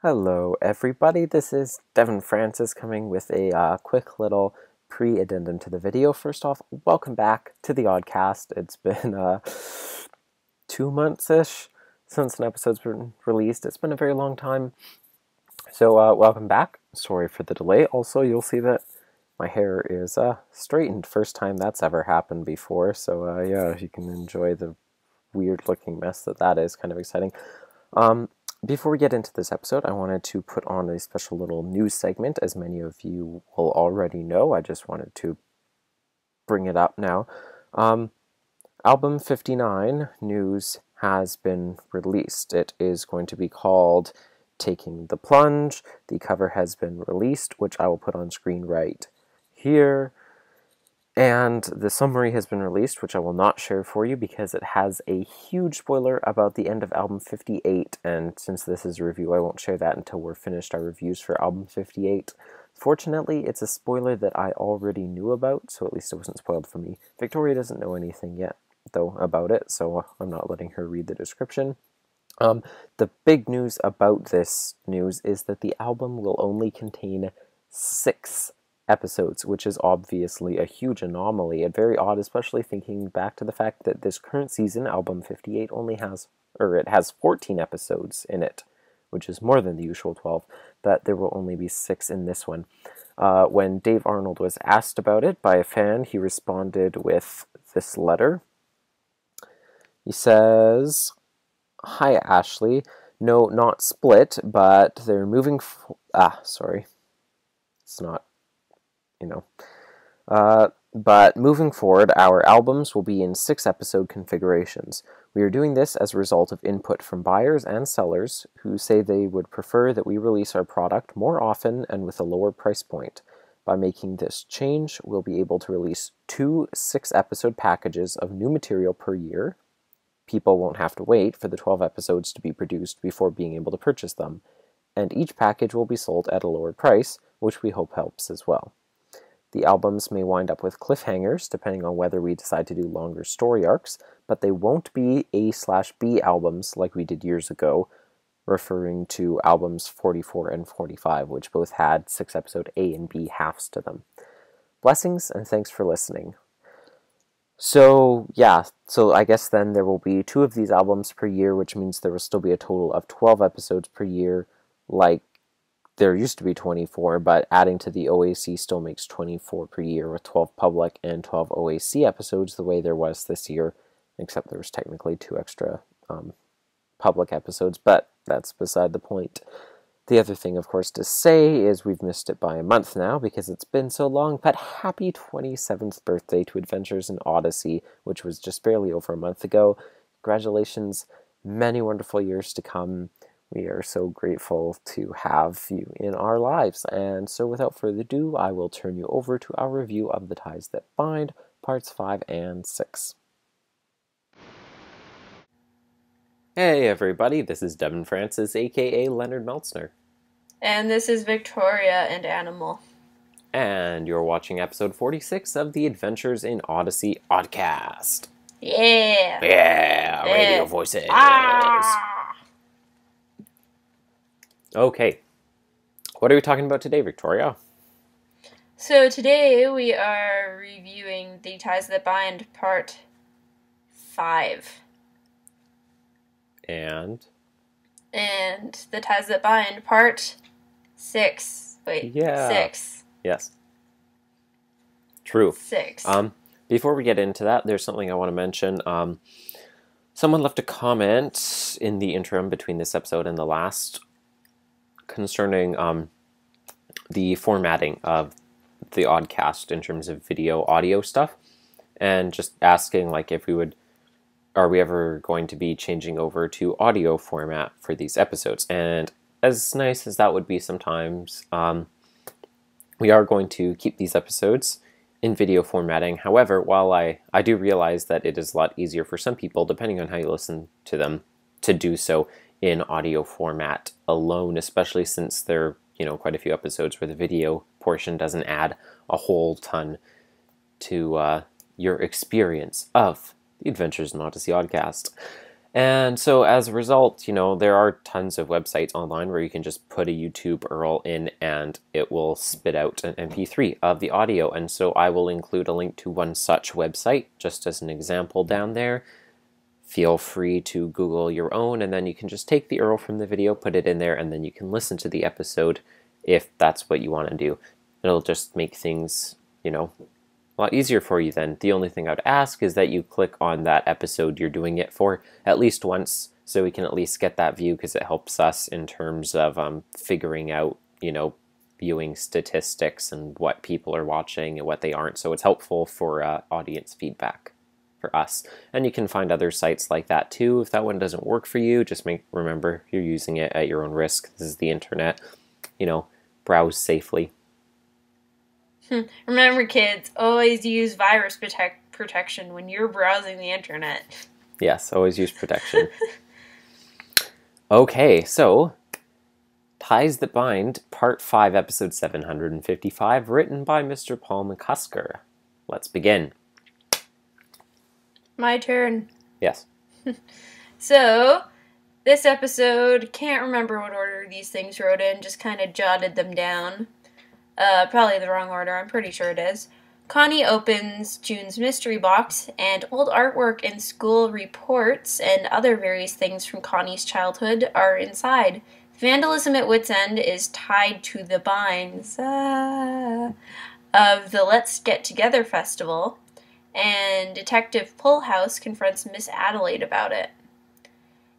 Hello everybody, this is Devin Francis coming with a quick little pre-addendum to the video. First off, welcome back to the Oddcast. It's been 2 months-ish since an episode's been released. It's been a very long time. So welcome back. Sorry for the delay. Also, you'll see that my hair is straightened. First time that's ever happened before. So yeah, you can enjoy the weird looking mess that is. Kind of exciting. Before we get into this episode, I wanted to put on a special little news segment. As many of you will already know, I just wanted to bring it up now. Album 59 news has been released. It is going to be called Taking the Plunge. The cover has been released, which I will put on screen right here. And the summary has been released, which I will not share for you because it has a huge spoiler about the end of album 58, and since this is a review, I won't share that until we're finished our reviews for album 58. Fortunately, it's a spoiler that I already knew about, so at least it wasn't spoiled for me. Victoria doesn't know anything yet, though, about it, so I'm not letting her read the description. The big news about this news is that the album will only contain 6 episodes, which is obviously a huge anomaly and very odd, especially thinking back to the fact that this current season, album 58, it has 14 episodes in it, which is more than the usual 12, that there will only be 6 in this one. When Dave Arnold was asked about it by a fan, he responded with this letter. He says, "Hi, Ashley. No, not split, but they're moving sorry. It's not, but moving forward, our albums will be in 6-episode configurations. We are doing this as a result of input from buyers and sellers who say they would prefer that we release our product more often and with a lower price point. By making this change, we'll be able to release 2 6-episode packages of new material per year. People won't have to wait for the 12 episodes to be produced before being able to purchase them. And each package will be sold at a lower price, which we hope helps as well. The albums may wind up with cliffhangers, depending on whether we decide to do longer story arcs, but they won't be A/B albums like we did years ago, referring to albums 44 and 45, which both had 6-episode A and B halves to them. Blessings, and thanks for listening." So, yeah, I guess then there will be 2 of these albums per year, which means there will still be a total of 12 episodes per year, like there used to be 24, but adding to the OAC still makes 24 per year, with 12 public and 12 OAC episodes the way there was this year, except there was technically 2 extra public episodes, but that's beside the point. The other thing, of course, to say is we've missed it by a month now because it's been so long, but happy 27th birthday to Adventures in Odyssey, which was just barely over a month ago. Congratulations, many wonderful years to come. We are so grateful to have you in our lives. And so without further ado, I will turn you over to our review of The Ties That Bind, parts 5 and 6. Hey everybody, this is Devin Francis, aka Leonard Meltzner. And this is Victoria and Animal. And you're watching episode 46 of the Adventures in Odyssey Oddcast. Yeah! Yeah! Radio voices! Okay, what are we talking about today, Victoria? So today we are reviewing The Ties That Bind, part 5. And The Ties That Bind, part 6. Wait, yeah. 6. Yes. True. 6. Before we get into that, there's something I want to mention. Someone left a comment in the interim between this episode and the last concerning the formatting of the Oddcast in terms of video, audio stuff, and just asking like if are we ever going to be changing over to audio format for these episodes? And as nice as that would be sometimes, we are going to keep these episodes in video formatting. However, while I do realize that it is a lot easier for some people, depending on how you listen to them, to do so in audio format alone, especially since there are quite a few episodes where the video portion doesn't add a whole ton to your experience of the Adventures in Odyssey Oddcast. And so as a result, there are tons of websites online where you can just put a YouTube URL in and it will spit out an MP3 of the audio. And so I will include a link to one such website just as an example down there. Feel free to Google your own, and then you can just take the URL from the video, put it in there, and then you can listen to the episode if that's what you want to do. It'll just make things, a lot easier for you then. The only thing I would ask is that you click on that episode you're doing it for at least once, so we can at least get that view, because it helps us in terms of figuring out, viewing statistics and what people are watching and what they aren't. So it's helpful for audience feedback for us. And you can find other sites like that too. If that one doesn't work for you, just remember you're using it at your own risk. This is the internet. Browse safely. Remember, kids, always use virus protection when you're browsing the internet. Yes, always use protection. Okay, so Ties That Bind, Part 5, Episode 755, written by Mr. Paul McCusker. Let's begin. My turn. Yes. So, this episode, can't remember what order these things wrote in, just kind of jotted them down. Probably the wrong order, I'm pretty sure it is. Connie opens June's mystery box, and old artwork and school reports and other various things from Connie's childhood are inside. Vandalism at Wit's End is tied to the binds of the Let's Get Together festival, and Detective Pullhouse confronts Miss Adelaide about it.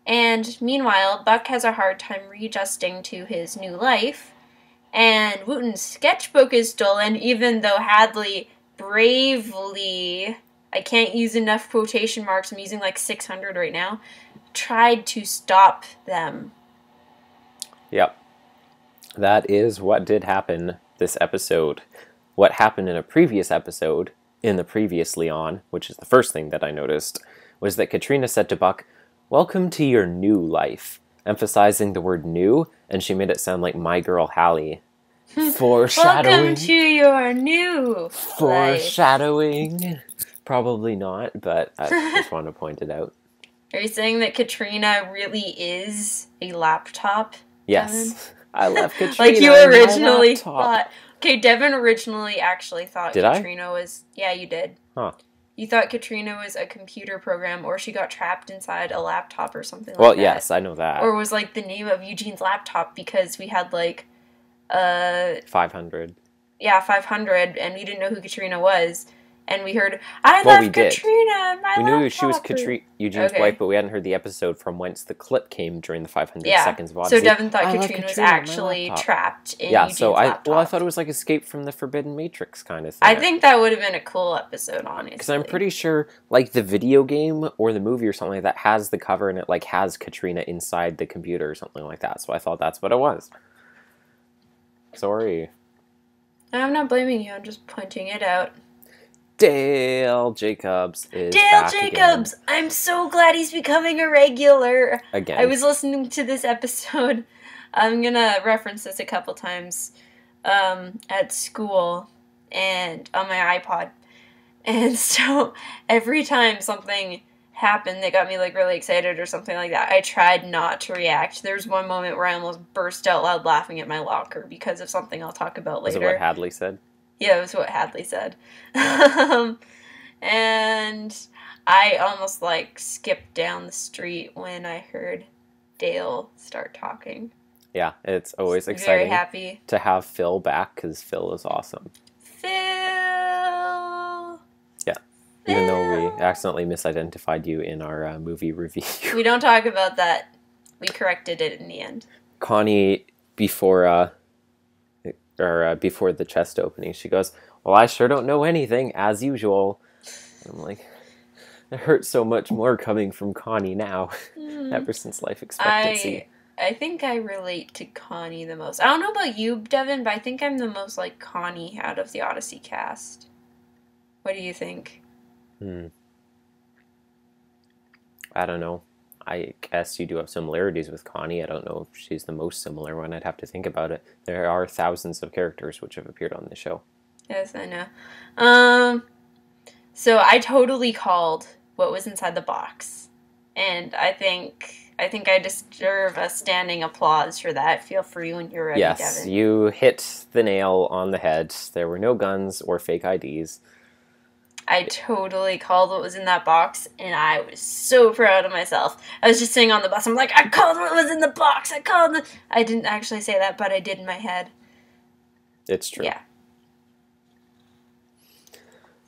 And meanwhile, Buck has a hard time readjusting to his new life, and Wooten's sketchbook is stolen, even though Hadley bravely, I can't use enough quotation marks, I'm using like 600 right now, tried to stop them. Yep. That is what did happen this episode. What happened in a previous episode, in the previously on, which is the first thing that I noticed, was that Katrina said to Buck, "Welcome to your new life," emphasizing the word new, and she made it sound like My Girl Hallie. Foreshadowing. Welcome to your new Foreshadowing. Life. Probably not, but I just want to point it out. Are you saying that Katrina really is a laptop? Yes. Devin? I love Katrina. Like you originally thought. Okay, Devin originally actually thought did Katrina was... Yeah, you did. Huh. You thought Katrina was a computer program, or she got trapped inside a laptop or something like that. that. Well, yes, I know that. Or was like the name of Eugene's laptop, because we had like... 500. Yeah, 500, and we didn't know who Katrina was. And we heard, I love Katrina, my We laptop. knew she was Eugene's wife, but we hadn't heard the episode from whence the clip came during the 500 seconds of Odyssey. So Devin thought Katrina was actually trapped in Eugene's laptop. I thought it was like Escape from the Forbidden Matrix kind of thing. I think that would have been a cool episode, honestly. Because I'm pretty sure, like, the video game or the movie or something like that has the cover and it, like, has Katrina inside the computer or something like that. So I thought that's what it was. Sorry. I'm not blaming you, I'm just pointing it out. Dale Jacobs is back Jacobs! Again. I'm so glad he's becoming a regular. Again. I was listening to this episode. I'm gonna reference this a couple times at school and on my iPod. And so every time something happened that got me like really excited or something like that, I tried not to react. There's one moment where I almost burst out loud laughing at my locker because of something I'll talk about later. Is it what Hadley said? Yeah, it was what Hadley said. And I almost, like, skipped down the street when I heard Dale start talking. Yeah, it's always exciting very happy to have Phil back, because Phil is awesome. Phil! Yeah, even though we accidentally misidentified you in our movie review. We don't talk about that. We corrected it in the end. Connie, before the chest opening, she goes, "Well, I sure don't know anything, as usual." And I'm like, it hurts so much more coming from Connie now, ever since life expectancy. I think I relate to Connie the most. I don't know about you, Devin, but I think I'm the most like Connie out of the Odyssey cast. What do you think? I don't know. I guess you do have similarities with Connie. I don't know if she's the most similar one. I'd have to think about it. There are thousands of characters which have appeared on the show. Yes, I know. So I totally called what was inside the box. and I think I deserve a standing applause for that. Feel free when you're ready, Yes, Devin. you hit the nail on the head. There were no guns or fake IDs. I totally called what was in that box, and I was so proud of myself. I was just sitting on the bus. I'm like, I called what was in the box. I didn't actually say that, but I did in my head. It's true. Yeah.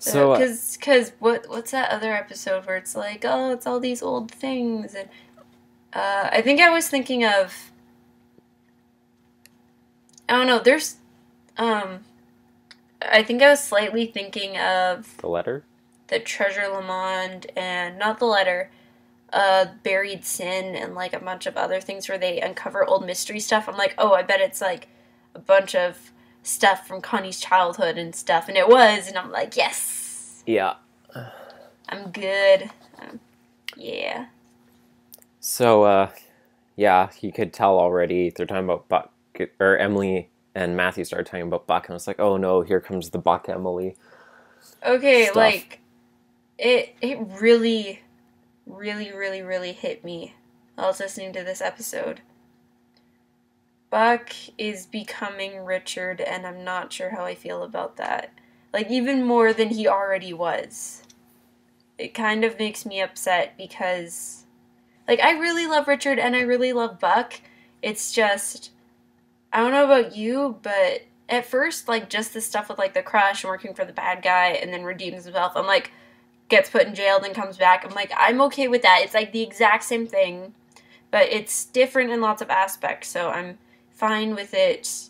So, because what's that other episode where it's like, oh, it's all these old things, and I think I was thinking of, I don't know. I think I was slightly thinking of the letter? the Treasure Lamond and not the letter, Buried Sin and like a bunch of other things where they uncover old mystery stuff. I'm like, oh, I bet it's like a bunch of stuff from Connie's childhood and stuff, and it was, and I'm like, yes. Yeah. I'm good. Yeah. So, yeah, you could tell already they're talking about Buck, or Emily and Matthew started talking about Buck, and I was like, oh no, here comes the Buck Emily. Okay, stuff. like, it really, really, really, really hit me while I was listening to this episode. Buck is becoming Richard, and I'm not sure how I feel about that. Like, even more than he already was. It kind of makes me upset because, like, I really love Richard and I really love Buck. It's just, I don't know about you, but at first, like, just the stuff with, like, the crush and working for the bad guy and then redeems himself, I'm like, gets put in jail, then comes back. I'm like, I'm okay with that. It's, like, the exact same thing, but it's different in lots of aspects, so I'm fine with it.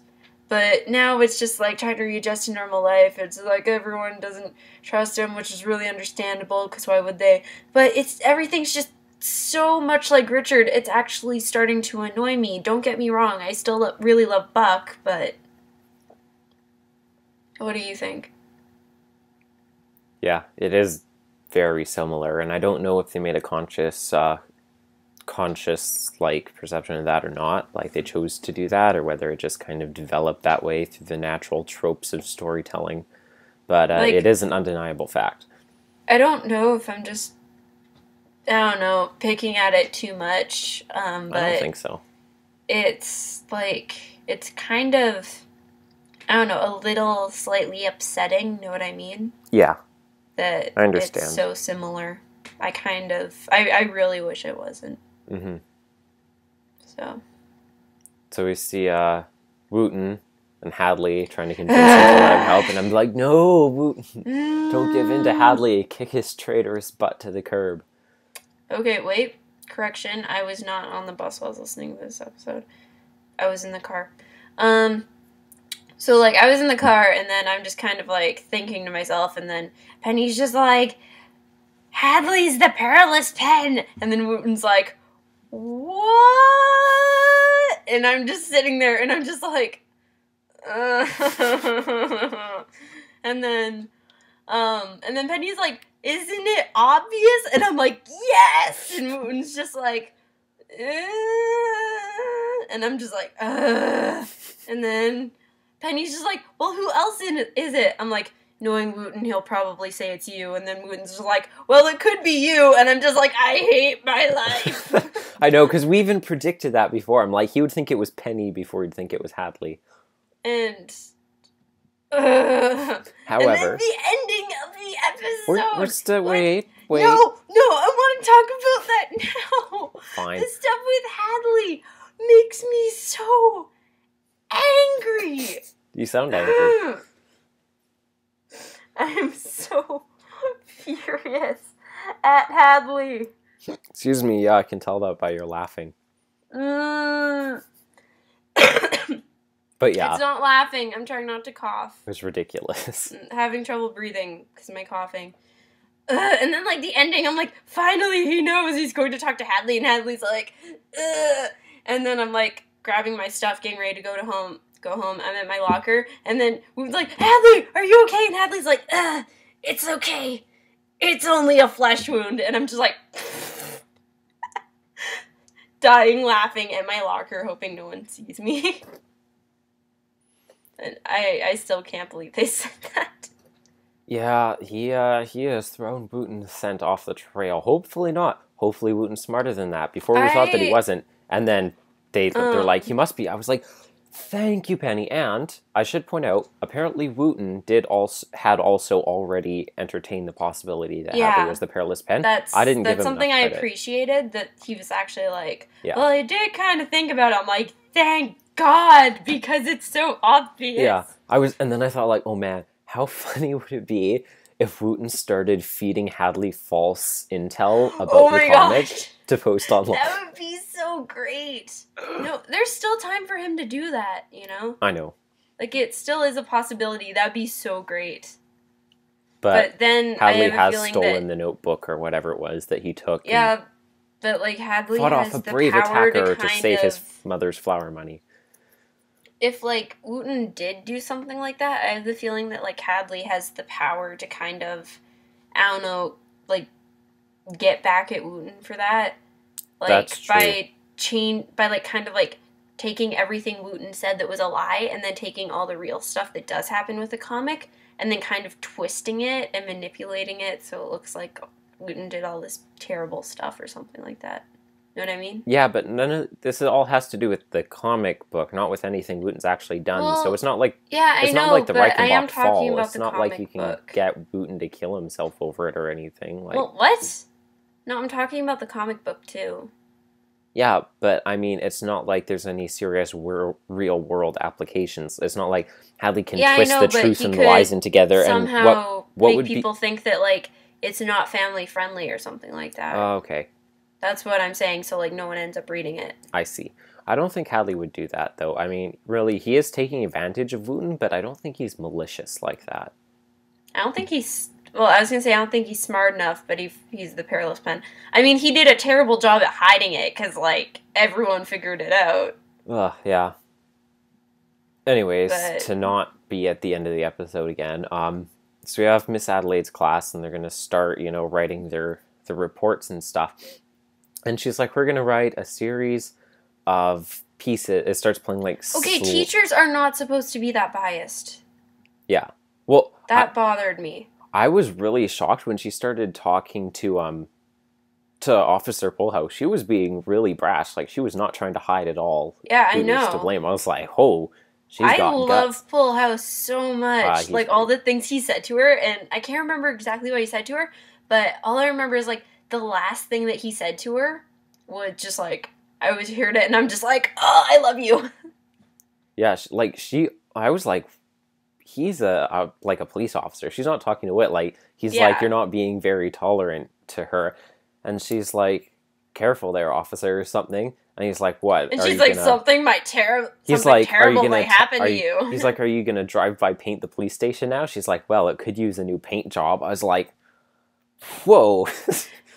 But now it's just like trying to readjust to normal life. It's like everyone doesn't trust him, which is really understandable because why would they? But everything's just so much like Richard. It's actually starting to annoy me. Don't get me wrong. I still really love Buck, but what do you think? Yeah, it is very similar, and I don't know if they made a conscious like perception of that or not, like they chose to do that, or whether it just kind of developed that way through the natural tropes of storytelling, but Like, it is an undeniable fact. I don't know if I'm just, I don't know, picking at it too much, but I don't think so. it's like, it's kind of, I don't know, a little slightly upsetting, know what I mean? Yeah, That I understand. It's so similar. I really wish it wasn't. Mm-hmm. So we see Wooten and Hadley trying to convince him to let him help, and I'm like, no, Wooten, don't give in to Hadley. Kick his traitorous butt to the curb. Okay, wait. Correction. I was not on the bus while I was listening to this episode. I was in the car. So, like, I was in the car, and then I'm just kind of, like, thinking to myself, and then Penny's just like, Hadley's the perilous pen! And then Wooten's like, what? And I'm just sitting there, and I'm just like, and then Penny's like, isn't it obvious? And I'm like, yes! And Wooten's just like, and I'm just like, and then Penny's just like, well, who else is it? I'm like, knowing Wooten, he'll probably say it's you. And then Wooten's just like, well, it could be you. And I'm just like, I hate my life. I know, because we even predicted that before. I'm like, he would think it was Penny before he'd think it was Hadley. And however, and then the ending of the episode. We're still, wait. No, I want to talk about that now. Fine. The stuff with Hadley makes me so angry. You sound angry. I am so furious at Hadley. Excuse me, yeah, I can tell that by your laughing. But yeah. It's not laughing. I'm trying not to cough. It was ridiculous. Having trouble breathing because of my coughing. And then, like, the ending, I'm like, finally he knows he's going to talk to Hadley, and Hadley's like, and then I'm, like, grabbing my stuff, getting ready to go home. I'm at my locker, and then we're like, Hadley, are you okay? And Hadley's like, it's okay. It's only a flesh wound. And I'm just like, dying laughing at my locker, hoping no one sees me. And I still can't believe they said that. Yeah, he has thrown Wooten's scent off the trail. Hopefully not. hopefully Wooten's smarter than that. Before we thought that he wasn't, and then they're like, he must be. I was like, thank you, Penny. And I should point out, apparently Wooten had also already entertained the possibility that Hadley was the Perilous Pen. I didn't give him something I credit. appreciated, that he was actually like, well, I did kind of think about it. I'm like, thank God, because it's so obvious. Yeah, and then I thought, like, oh man, how funny would it be if Wooten started feeding Hadley false intel about the comic to post online? That would be so great. No, there's still time for him to do that, you know? I know. Like, it still is a possibility. That'd be so great. But then Hadley has stolen the notebook or whatever it was that he took. Yeah, but, like, Hadley fought has off a the brave power attacker to save his mother's flower money. If, like, Wooten did do something like that, I have the feeling that, like, Hadley has the power to kind of, I don't know, like, get back at Wooten for that. Like, that's true. by, like, kind of, like, taking everything Wooten said that was a lie, and then taking all the real stuff that does happen with the comic, and then kind of twisting it and manipulating it so it looks like Wooten did all this terrible stuff or something like that. You know what I mean? Yeah, but none of this all has to do with the comic book, not with anything Wooten's actually done. Well, so it's not like it's not like the Reichenbach fall. About it's not like you can get Wooten to kill himself over it or anything. Like, well, what? No, I'm talking about the comic book too. Yeah, but I mean, it's not like there's any serious real world applications. It's not like Hadley can twist the truth and lies in together somehow and what make would people think that, like, it's not family friendly or something like that. Oh, okay. That's what I'm saying, so, like, no one ends up reading it. I see. I don't think Hadley would do that, though. I mean, really, he is taking advantage of Wooten, but I don't think he's malicious like that. I don't think he's... Well, I was going to say, I don't think he's smart enough, but he's the Perilous Pen. I mean, he did a terrible job at hiding it, because, like, everyone figured it out. Ugh, yeah. Anyways, to not be at the end of the episode again, so we have Miss Adelaide's class, and they're going to start, you know, writing the reports and stuff. And she's like, we're going to write a series of pieces. It starts playing like... Okay, teachers are not supposed to be that biased. Yeah. Well... That bothered me. I was really shocked when she started talking to Officer Pullhouse. She was being really brash. Like, she was not trying to hide at all. Yeah, I know. To blame. I was like, oh, she's got guts. I love Pullhouse so much. Like, all the things he said to her, and I can't remember exactly what he said to her, but all I remember is, like, the last thing that he said to her was just, like, I was heard it, and I'm just like, oh, I love you. Yeah, I was like, he's a police officer. She's not talking to Wit. Like, he's like, you're not being very tolerant to her. And she's like, careful there, officer, or something. And he's like, what? And she's like, something terrible might happen to you. He's like, are you going to drive by paint the police station now? She's like, well, it could use a new paint job. I was like, whoa.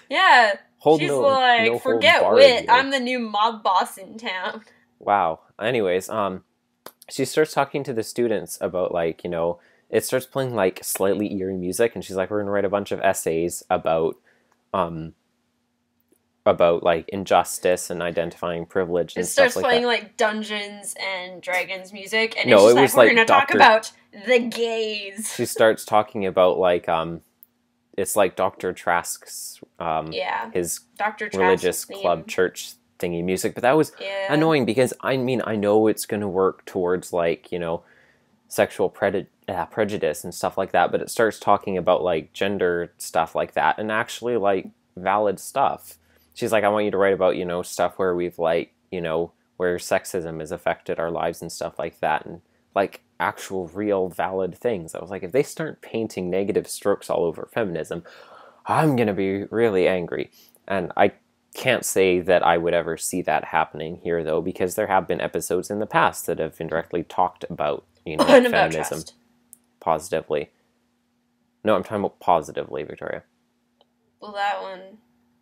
Yeah. She's like, forget Wit. I'm the new mob boss in town. Wow. Anyways, she starts talking to the students about, like, you know, it starts playing, like, slightly eerie music, and she's like, we're going to write a bunch of essays about, like, injustice and identifying privilege and stuff like that. It starts playing, like, Dungeons and Dragons music, and it's just like, we're going to talk about the gays. She starts talking about, like, it's like Dr. Trask's, his Dr. religious club church thingy music, but that was annoying because, I mean, I know it's going to work towards, like, you know, sexual prejudice and stuff like that, but it starts talking about, like, gender stuff like that and actually, like, valid stuff. She's like, I want you to write about, you know, stuff where we've, like, you know, where sexism has affected our lives and stuff like that, and, like, actual real valid things. I was like, if they start painting negative strokes all over feminism, I'm gonna be really angry. And I can't say that I would ever see that happening here, though, because there have been episodes in the past that have indirectly talked about, you know, feminism positively. No, I'm talking about positively, Victoria. Well, that one...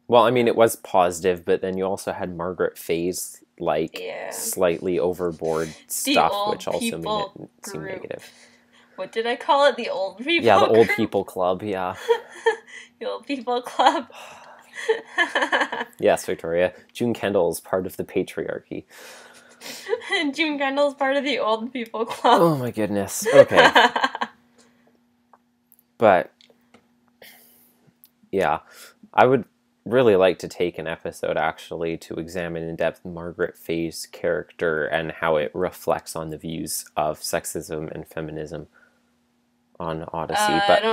Well, I mean, it was positive, but then you also had Margaret Faye's, like, slightly overboard stuff, which also made it seem negative. What did I call it? The old people Yeah, the old people club, yeah. The old people club. Yes, Victoria. June Kendall is part of the patriarchy. And June Kendall is part of the old people club. Oh my goodness. Okay. But, yeah. I would really like to take an episode actually to examine in depth Margaret Faye's character and how it reflects on the views of sexism and feminism on Odyssey. But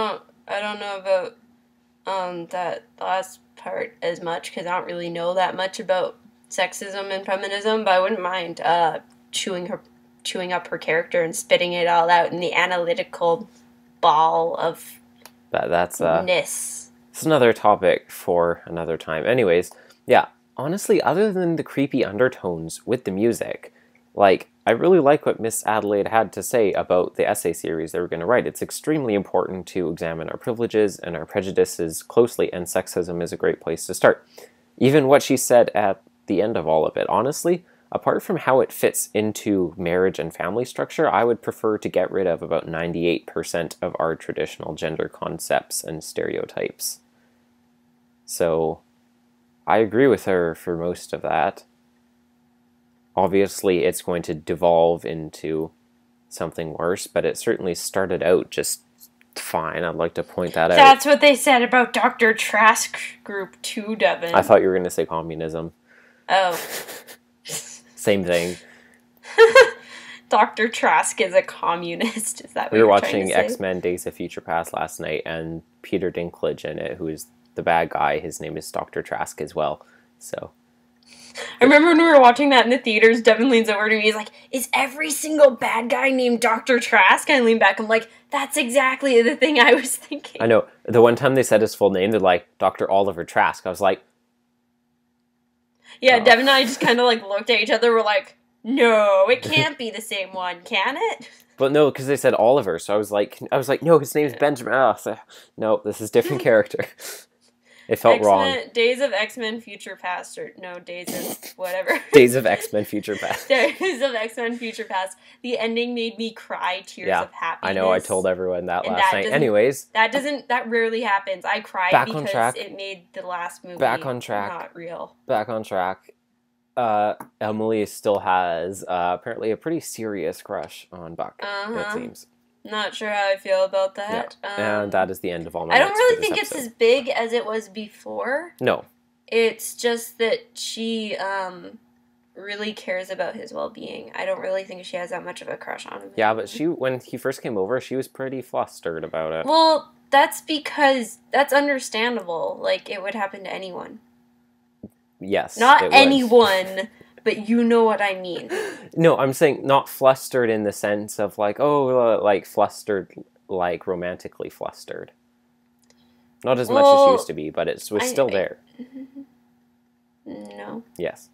I don't know about that last part as much because I don't really know that much about sexism and feminism. But I wouldn't mind chewing up her character and spitting it all out in the analytical ball of that's ness. It's another topic for another time. Anyways, yeah, honestly, other than the creepy undertones with the music, like, I really like what Miss Adelaide had to say about the essay series they were going to write. It's extremely important to examine our privileges and our prejudices closely, and sexism is a great place to start. Even what she said at the end of all of it, honestly, apart from how it fits into marriage and family structure, I would prefer to get rid of about 98% of our traditional gender concepts and stereotypes. So, I agree with her for most of that. Obviously, it's going to devolve into something worse, but it certainly started out just fine. I'd like to point that out. That's what they said about Dr. Trask Group 2, Devin. I thought you were going to say communism. Oh. Same thing. Dr. Trask is a communist. Is that what we were you're watching trying to say? X-Men Days of Future Past last night, and Peter Dinklage in it, who is the bad guy, his name is Dr. Trask as well. So I remember when we were watching that in the theaters, Devin leans over to me, he's like, is every single bad guy named Dr. Trask? And I lean back, I'm like, that's exactly the thing I was thinking. I know. The one time they said his full name, they're like, Dr. Oliver Trask. I was like... Yeah, Devin and I just kind of like looked at each other, we're like, no, it can't be the same one, can it? But no, because they said Oliver, so I was like, no, his name's Benjamin. Oh, so, no, this is a different character. It felt wrong. Days of X-Men Future Past, or no, Days of whatever. Days of X-Men Future Past. Days of X-Men Future Past. The ending made me cry tears of happiness. I know, I told everyone that last night. Anyways. That rarely happens. I cried because it made the last movie not real. Back on track. Emily still has apparently a pretty serious crush on Buck, it seems. Not sure how I feel about that. Yeah. And that is the end of all my I don't notes really for this think episode. it's as big as it was before. No. It's just that she really cares about his well-being. I don't really think she has that much of a crush on him. Yeah, but when he first came over, she was pretty flustered about it. Well, that's because that's understandable. Like, it would happen to anyone. Yes. Not anyone, but you know what I mean. No, I'm saying not flustered in the sense of like, like flustered, like romantically flustered. Not as much as she used to be, but it was still there. No. Yes.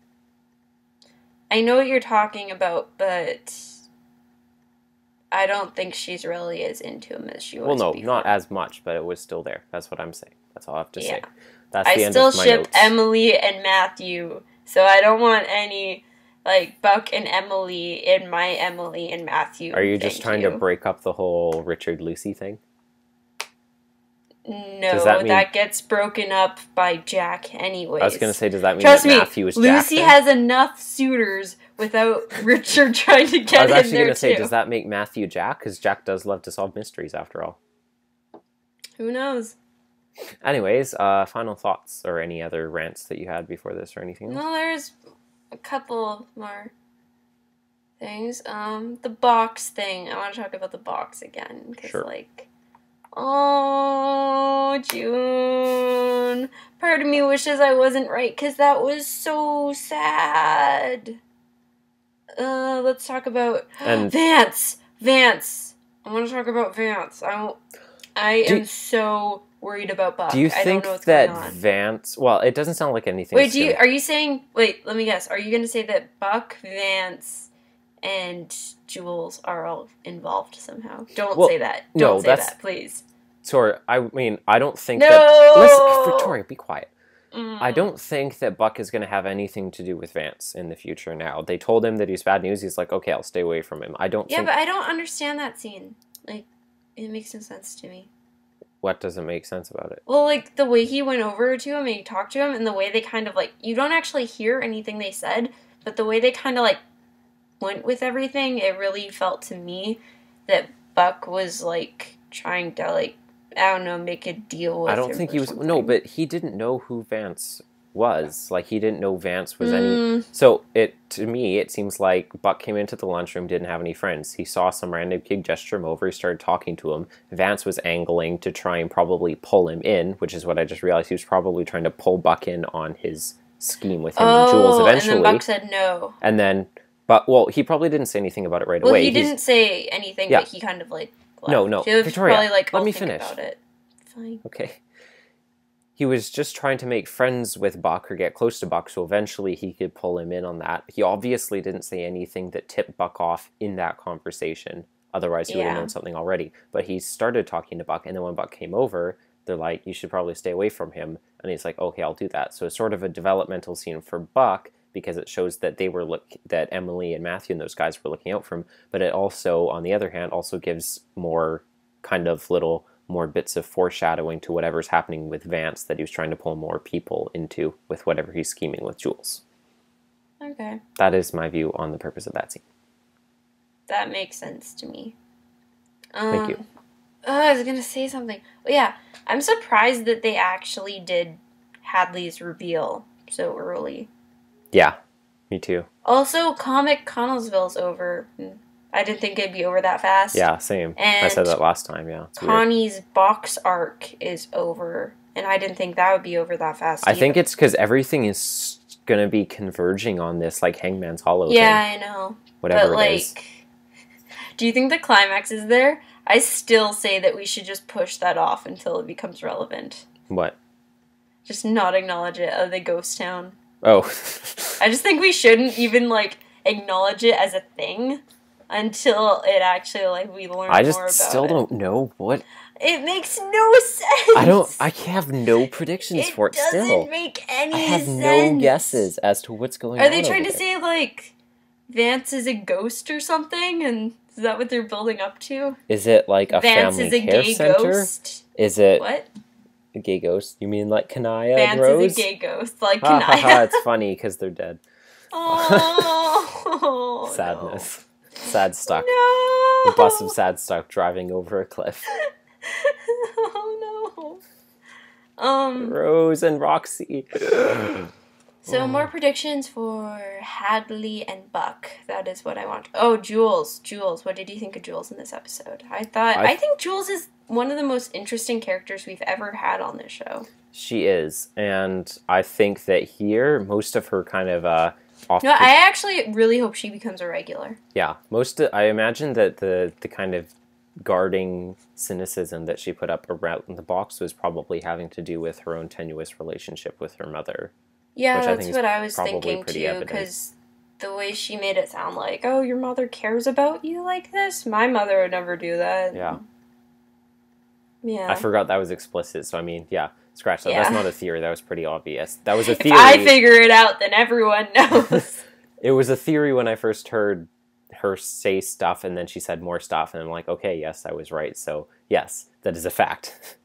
I know what you're talking about, but I don't think she's really as into him as she was before. Not as much, but it was still there. That's what I'm saying. That's all I have to say. That's I the end still of my ship notes. Emily and Matthew, so I don't want any, like, Buck and Emily in my Emily and Matthew. Are you just trying to break up the whole Richard Lucy thing? No, that gets broken up by Jack anyways. I was going to say, does that mean Trust that Matthew is Jack? Lucy has enough suitors without Richard trying to get in there, too. I was actually going to say, does that make Matthew Jack? Because Jack does love to solve mysteries, after all. Who knows? Anyways, final thoughts or any other rants that you had before this or anything else? No, there's a couple more things. The box thing. I want to talk about the box again. Because, oh, June. Part of me wishes I wasn't right because that was so sad. Let's talk about Vance. I want to talk about Vance. I am so worried about Buck. Do you think that Vance... Well, it doesn't sound like anything... Wait, are you saying... Wait, let me guess. Are you going to say that Buck, Vance, and Jules are all involved somehow? Don't say that. Don't say that, please. Sorry, I mean, I don't think that... Listen, Victoria, be quiet. I don't think that Buck is going to have anything to do with Vance in the future now. They told him that he's bad news. He's like, okay, I'll stay away from him. But I don't understand that scene. Like, it makes no sense to me. What doesn't make sense about it? Well, like, the way he went over to him and he talked to him and the way they kind of, like, you don't actually hear anything they said, but the way they kind of, like, went with everything, it really felt to me that Buck was, like, trying to, like, I don't know, make a deal with I don't him think or he was... something. No, but he didn't know who Vance was. Like, he didn't know Vance was any... So, to me, it seems like Buck came into the lunchroom, didn't have any friends. He saw some random kid gesture him over, he started talking to him. Vance was angling to try and probably pull him in, which is what I just realized. He was probably trying to pull Buck in on his scheme with him and Jules eventually. And then Buck said no. And then... But, well, he probably didn't say anything about it right away. Well, he didn't say anything, but he kind of, like... Left. No, He was Victoria, probably like, let me think finish. About it. Fine. Okay. He was just trying to make friends with Buck or get close to Buck, so eventually he could pull him in on that. He obviously didn't say anything that tipped Buck off in that conversation. Otherwise, he would have known something already. But he started talking to Buck, and then when Buck came over, they're like, you should probably stay away from him. And he's like, okay, I'll do that. So it's sort of a developmental scene for Buck, because it shows that that Emily and Matthew and those guys were looking out for him. But it also, on the other hand, also gives more kind of more bits of foreshadowing to whatever's happening with Vance that he was trying to pull more people into with whatever he's scheming with Jules. Okay. That is my view on the purpose of that scene. That makes sense to me. Thank you. I was going to say something. Oh, yeah. I'm surprised that they actually did Hadley's reveal so early. Yeah, me too. Also, Comic Connellsville's over. I didn't think it'd be over that fast. Yeah, same. And I said that last time, yeah. Connie's box arc is over, and I didn't think that would be over that fast I think it's because everything is going to be converging on this, like, Hangman's Hollow thing. Yeah, I know. Whatever but, it is. Do you think the climax is there? I still say that we should just push that off until it becomes relevant. What? Just not acknowledge it, the ghost town. Oh. I just think we shouldn't even, acknowledge it as a thing until it actually, we learn more about it. I just still don't know what... It makes no sense! I have no predictions for it still. It doesn't make any sense! I have no guesses as to what's going on. Are they trying to say, Vance is a ghost or something? And is that what they're building up to? Is it, like, a Vance family is a care gay center? Ghost? Is it... What? A gay ghost? You mean like Kanaya Vance and Rose? is a gay ghost, like ha, Kanaya. ha, ha, it's funny because they're dead. Oh, Sadness. No. Sad stuck. No! The bus of sad stuck driving over a cliff. Oh, no. Rose and Roxy. So more predictions for Hadley and Buck. That is what I want. Oh, Jules. Jules. What did you think of Jules in this episode? I think Jules is one of the most interesting characters we've ever had on this show. She is. And I think that here, most of her kind of I actually really hope she becomes a regular. Yeah. I imagine that the kind of guarding cynicism that she put up around the box was probably having to do with her own tenuous relationship with her mother. Yeah, that's what I was thinking too, because the way she made it sound like, oh, your mother cares about you like this? My mother would never do that. Yeah. Yeah. I forgot that was explicit, so I mean, yeah, scratch that. Yeah. That's not a theory, that was pretty obvious. That was a theory. If I figure it out, then everyone knows. It was a theory when I first heard her say stuff, and then she said more stuff, and I'm like, okay, yes, I was right, so yes, that is a fact.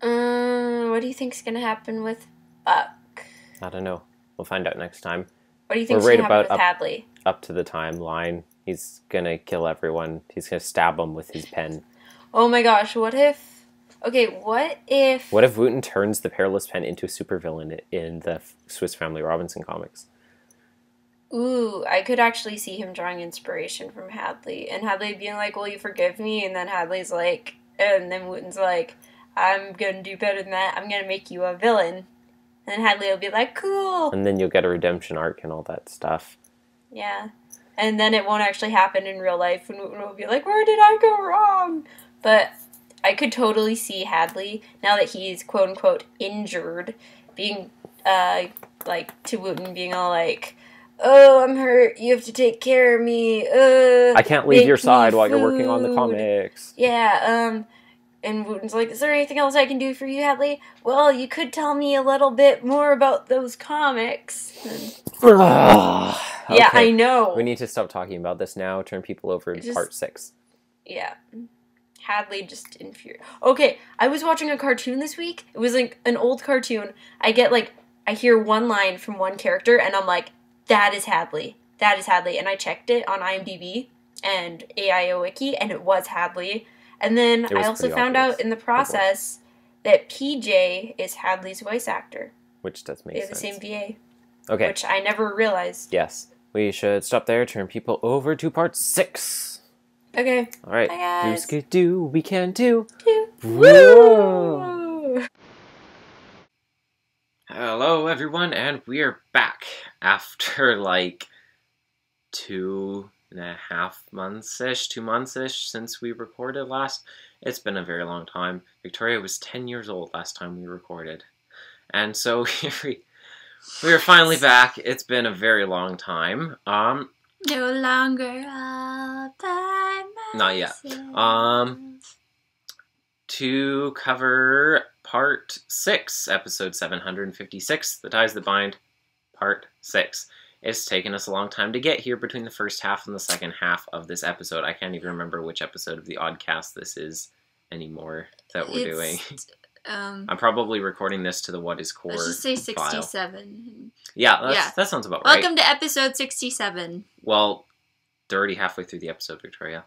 What do you think's gonna happen with Buck? I don't know. We'll find out next time. What do you think's gonna happen with Hadley? Up to the timeline. He's gonna kill everyone. He's gonna stab them with his pen. Oh my gosh, what if... Okay, what if... What if Wooten turns the Perilous Pen into a supervillain in the Swiss Family Robinson comics? Ooh, I could actually see him drawing inspiration from Hadley. And Hadley being like, will you forgive me? And then Hadley's like... And then Wooten's like... I'm gonna do better than that. I'm gonna make you a villain. And Hadley will be like, cool. And then you'll get a redemption arc and all that stuff. Yeah. And then it won't actually happen in real life. And Wooten will be like, where did I go wrong? But I could totally see Hadley, now that he's quote-unquote injured, being, to Wooten being all like, oh, I'm hurt. You have to take care of me. I can't leave your side while you're working on the comics. Yeah, and Wooten's like, is there anything else I can do for you, Hadley? Well, you could tell me a little bit more about those comics. Okay. Yeah, I know. We need to stop talking about this now. Turn people over to part 6. Yeah. Hadley just infuriated. Okay, I was watching a cartoon this week. It was like an old cartoon. I hear one line from one character, and I'm like, that is Hadley. That is Hadley. And I checked it on IMDb. and AIOO Wiki, and it was Hadley. And then I also found out in the process that PJ is Hadley's voice actor. Which does make sense. They have the same VA. Okay. Which I never realized. Yes. We should stop there, turn people over to part 6. Okay. All right. Bye, guys. Do, we can do. Woo! Hello, everyone, and we're back after like 2.5 months-ish, 2 months-ish since we recorded last. It's been a very long time. Victoria was 10 years old last time we recorded. And so we are finally back. It's been a very long time. No longer all by myself. Not yet. To cover part 6, episode 756, The Ties That Bind, part 6. It's taken us a long time to get here between the first half and the second half of this episode. I can't even remember which episode of the Oddcast this is anymore that we're doing. I'm probably recording this to the What Is Core Let's just say 67. File. Yeah, that sounds about right. Welcome to episode 67. Well, they're already halfway through the episode, Victoria.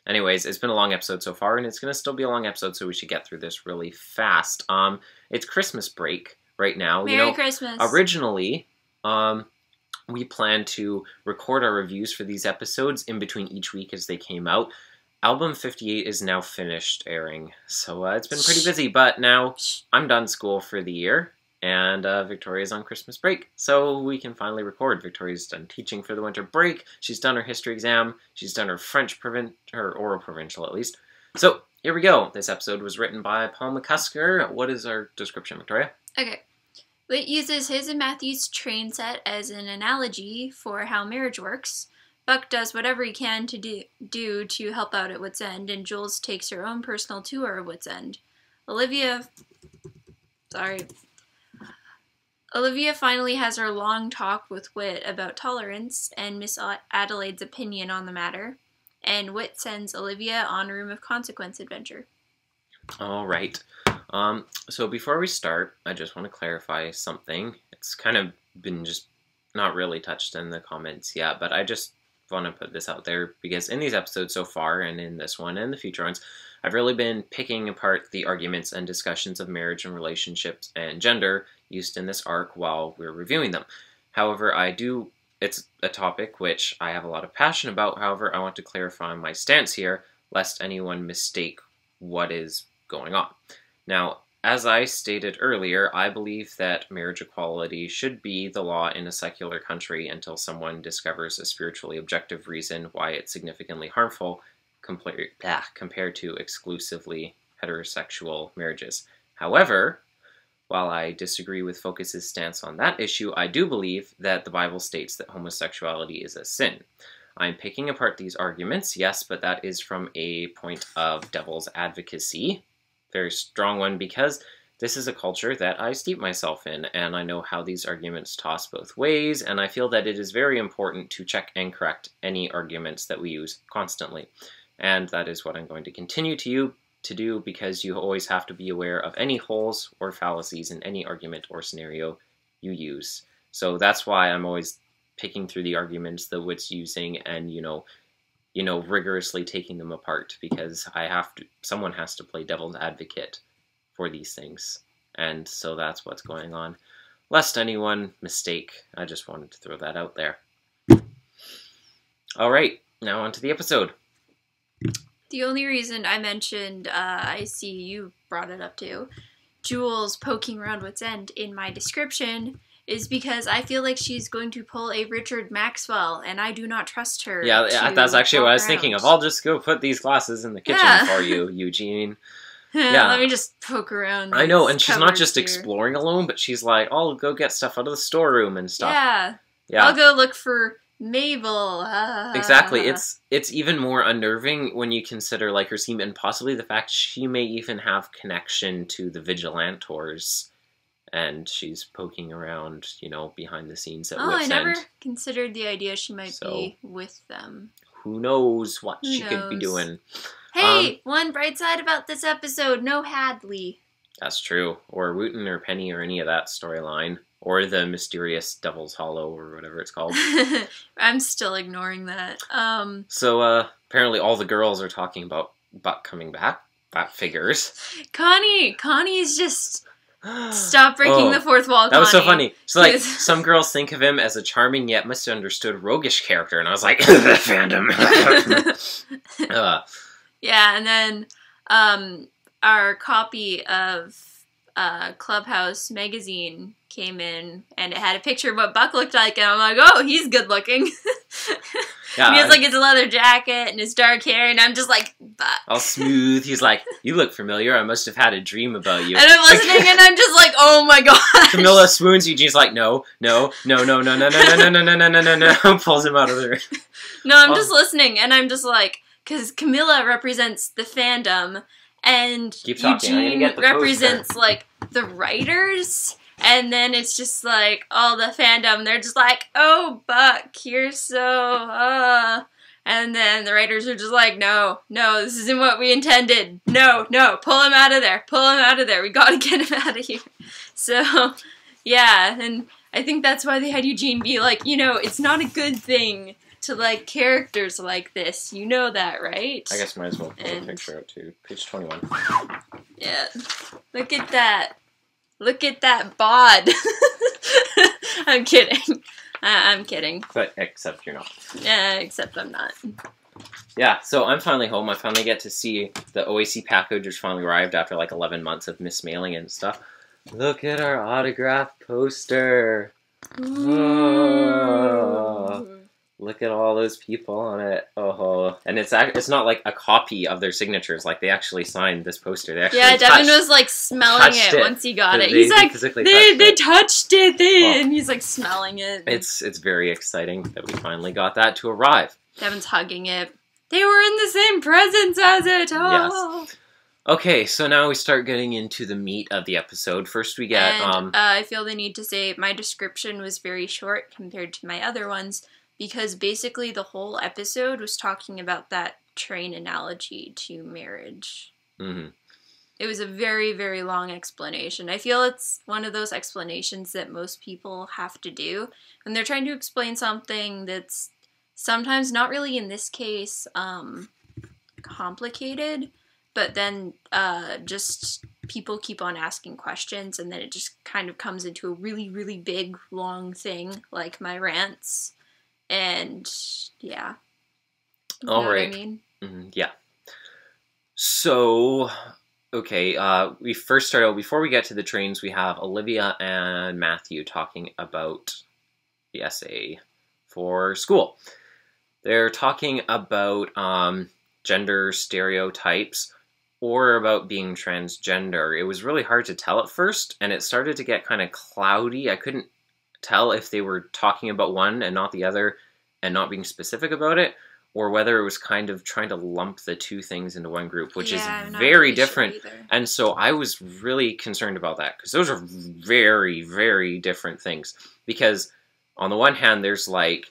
Anyways, it's been a long episode so far, and it's going to still be a long episode, so we should get through this really fast. It's Christmas break right now. Merry Christmas. Originally, we planned to record our reviews for these episodes in between each week as they came out. Album 58 is now finished airing, so it's been pretty busy, but now I'm done school for the year, and Victoria's on Christmas break, so we can finally record. Victoria's done teaching for the winter break, she's done her history exam, she's done her French her oral provincial at least. So, here we go. This episode was written by Paul McCusker. What is our description, Victoria? Okay. It uses his and Matthew's train set as an analogy for how marriage works. Buck does whatever he can to do to help out at Wit's End, and Jules takes her own personal tour of Wit's End. Olivia finally has her long talk with Whit about tolerance and Miss Adelaide's opinion on the matter, and Whit sends Olivia on a Room of Consequence adventure. All right. So before we start, I just want to clarify something. It's kind of been just not really touched in the comments yet, but I just want to put this out there because in these episodes so far, and in this one and the future ones, I've really been picking apart the arguments and discussions of marriage and relationships and gender used in this arc while we're reviewing them. However, it's a topic which I have a lot of passion about. However, I want to clarify my stance here, lest anyone mistake what is going on. Now, as I stated earlier, I believe that marriage equality should be the law in a secular country until someone discovers a spiritually objective reason why it's significantly harmful compared to exclusively heterosexual marriages. However, while I disagree with Focus's stance on that issue, I do believe that the Bible states that homosexuality is a sin. I'm picking apart these arguments, yes, but that is from a point of devil's advocacy. Very strong one, because this is a culture that I steep myself in, and I know how these arguments toss both ways, and I feel that it is very important to check and correct any arguments that we use constantly. And that is what I'm going to continue to do, because you always have to be aware of any holes or fallacies in any argument or scenario you use. So that's why I'm always picking through the arguments that Wit's using and, rigorously taking them apart, because someone has to play devil's advocate for these things. And so that's what's going on. Lest anyone mistake, I just wanted to throw that out there. All right, now on to the episode. The only reason I mentioned, I see you brought it up too, Jules poking around Wit's End in my description is because I feel like she's going to pull a Richard Maxwell, and I do not trust her. Yeah, that's actually what I was thinking of. I'll just go put these glasses in the kitchen for you, Eugene. Yeah. Let me just poke around. I know, and she's not just exploring alone, but she's like, I'll go get stuff out of the storeroom and stuff. Yeah. I'll go look for Mabel. Exactly. It's even more unnerving when you consider her scheme, and possibly the fact she may even have connection to the Vigilantors. And she's poking around, behind the scenes at Wit's End. I never considered the idea she might be with them. Who knows what she could be doing. Hey, one bright side about this episode, no Hadley. That's true. Or Wooten or Penny or any of that storyline. or the mysterious Devil's Hollow, or whatever it's called. I'm still ignoring that. So apparently all the girls are talking about Buck coming back. That figures. Connie's just... Stop breaking the fourth wall, Connie. That was so funny. So, like, some girls think of him as a charming yet misunderstood roguish character, and I was like, the fandom. Yeah, and then our copy of Clubhouse magazine came in, and it had a picture of what Buck looked like, and I'm like, oh, he's good looking. Yeah, and he has like his leather jacket and his dark hair, and I'm just like, Buck. All smooth. He's like, you look familiar. I must have had a dream about you. And I'm listening, and I'm just like, oh my god. Camilla swoons. Eugene's like, no, pulls him out of there. No, I'm just listening, and I'm just like, because Camilla represents the fandom, and Eugene represents like the writers. And then it's just like, all the fandom, they're just like, oh, Buck, you're so, And then the writers are just like, no, this isn't what we intended. No, pull him out of there. We gotta get him out of here. So, yeah, and I think that's why they had Eugene be like, it's not a good thing to like characters like this. You know that, right? I guess might as well put a picture out too. Page 21. Yeah. Look at that. Look at that bod. I'm kidding. I'm kidding. But except you're not. Yeah, except I'm not. Yeah, so I'm finally home. I finally get to see the OAC package, which finally arrived after like 11 months of mismailing and stuff. Look at our autograph poster. Oh, look at all those people on it. Oh, and it's not like a copy of their signatures. Like they actually signed this poster. They actually Devin was like smelling it once he got it. He's like, they touched it. And he's like smelling it. It's very exciting that we finally got that to arrive. Devin's hugging it. They were in the same presence as it. Oh. Yes. Okay, so now we start getting into the meat of the episode. First we get... I feel the need to say my description was very short compared to my other ones, because basically the whole episode was talking about that train analogy to marriage. Mm-hmm. It was a very, very long explanation. I feel it's one of those explanations that most people have to do when they're trying to explain something that's sometimes not really, in this case, complicated, but then just people keep on asking questions, and then it just kind of comes into a really, really big, long thing, like my rants. And, yeah. All right. What I mean? Yeah. So, okay, we first start out, before we get to the trains, we have Olivia and Matthew talking about the essay for school. They're talking about gender stereotypes, or about being transgender. It was really hard to tell at first, and it started to get kind of cloudy. I couldn't tell if they were talking about one and not the other, and not being specific about it, or whether it was kind of trying to lump the two things into one group, which is very different. Sure, and so I was really concerned about that, because those are very, very different things. Because on the one hand, there's like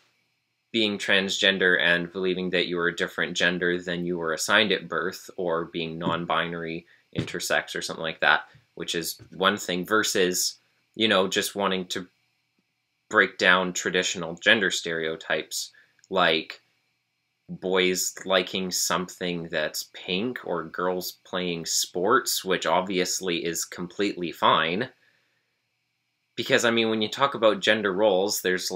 being transgender and believing that you are a different gender than you were assigned at birth, or being non-binary, intersex, or something like that, which is one thing, versus, just wanting to break down traditional gender stereotypes, like boys liking something that's pink, or girls playing sports, which obviously is completely fine. Because, when you talk about gender roles, there's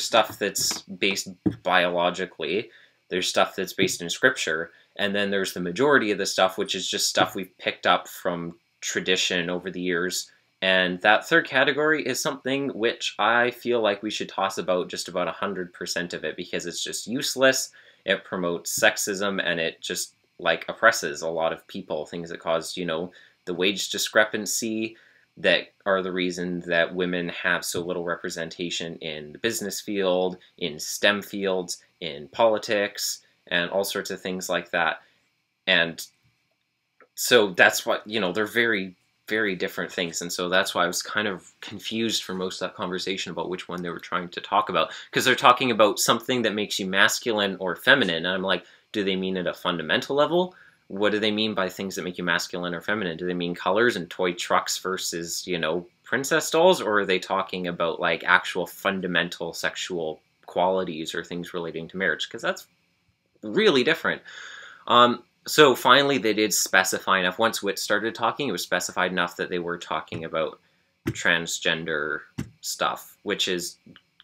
stuff that's based biologically, there's stuff that's based in scripture, and then there's the majority of the stuff, which is just stuff we've picked up from tradition over the years. And that third category is something which I feel like we should toss about just about 100% of it, because it's just useless, it promotes sexism, and it just, oppresses a lot of people, things that cause, the wage discrepancy, that are the reason that women have so little representation in the business field, in STEM fields, in politics, and all sorts of things like that. And so that's what, they're very, very different things. And so that's why I was kind of confused for most of that conversation about which one they were trying to talk about. Because they're talking about something that makes you masculine or feminine. And I'm like, do they mean at a fundamental level? What do they mean by things that make you masculine or feminine? Do they mean colors and toy trucks versus, princess dolls, or are they talking about like actual fundamental sexual qualities or things relating to marriage? Because that's really different. So finally they did specify enough. Once Wit started talking, it was specified enough that they were talking about transgender stuff, which is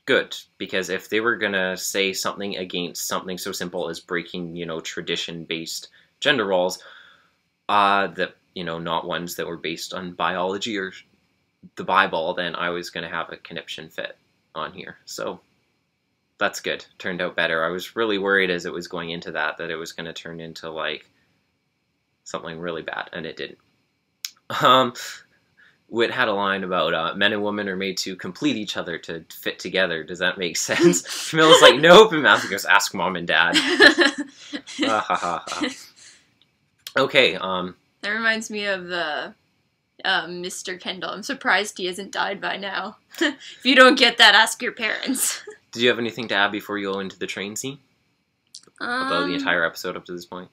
good, because if they were gonna say something against something so simple as breaking, you know, tradition-based gender roles, that, you know, not ones that were based on biology or the Bible, then I was gonna have a conniption fit on here. So that's good. Turned out better. I was really worried as it was going into that it was gonna turn into like something really bad, and it didn't. Wit had a line about men and women are made to complete each other, to fit together. Does that make sense? Camilla's like, nope, and Matthew goes, ask mom and dad. Okay. That reminds me of the Mr. Kendall. I'm surprised he hasn't died by now. If you don't get that, ask your parents. Did you have anything to add before you go into the train scene? About the entire episode up to this point?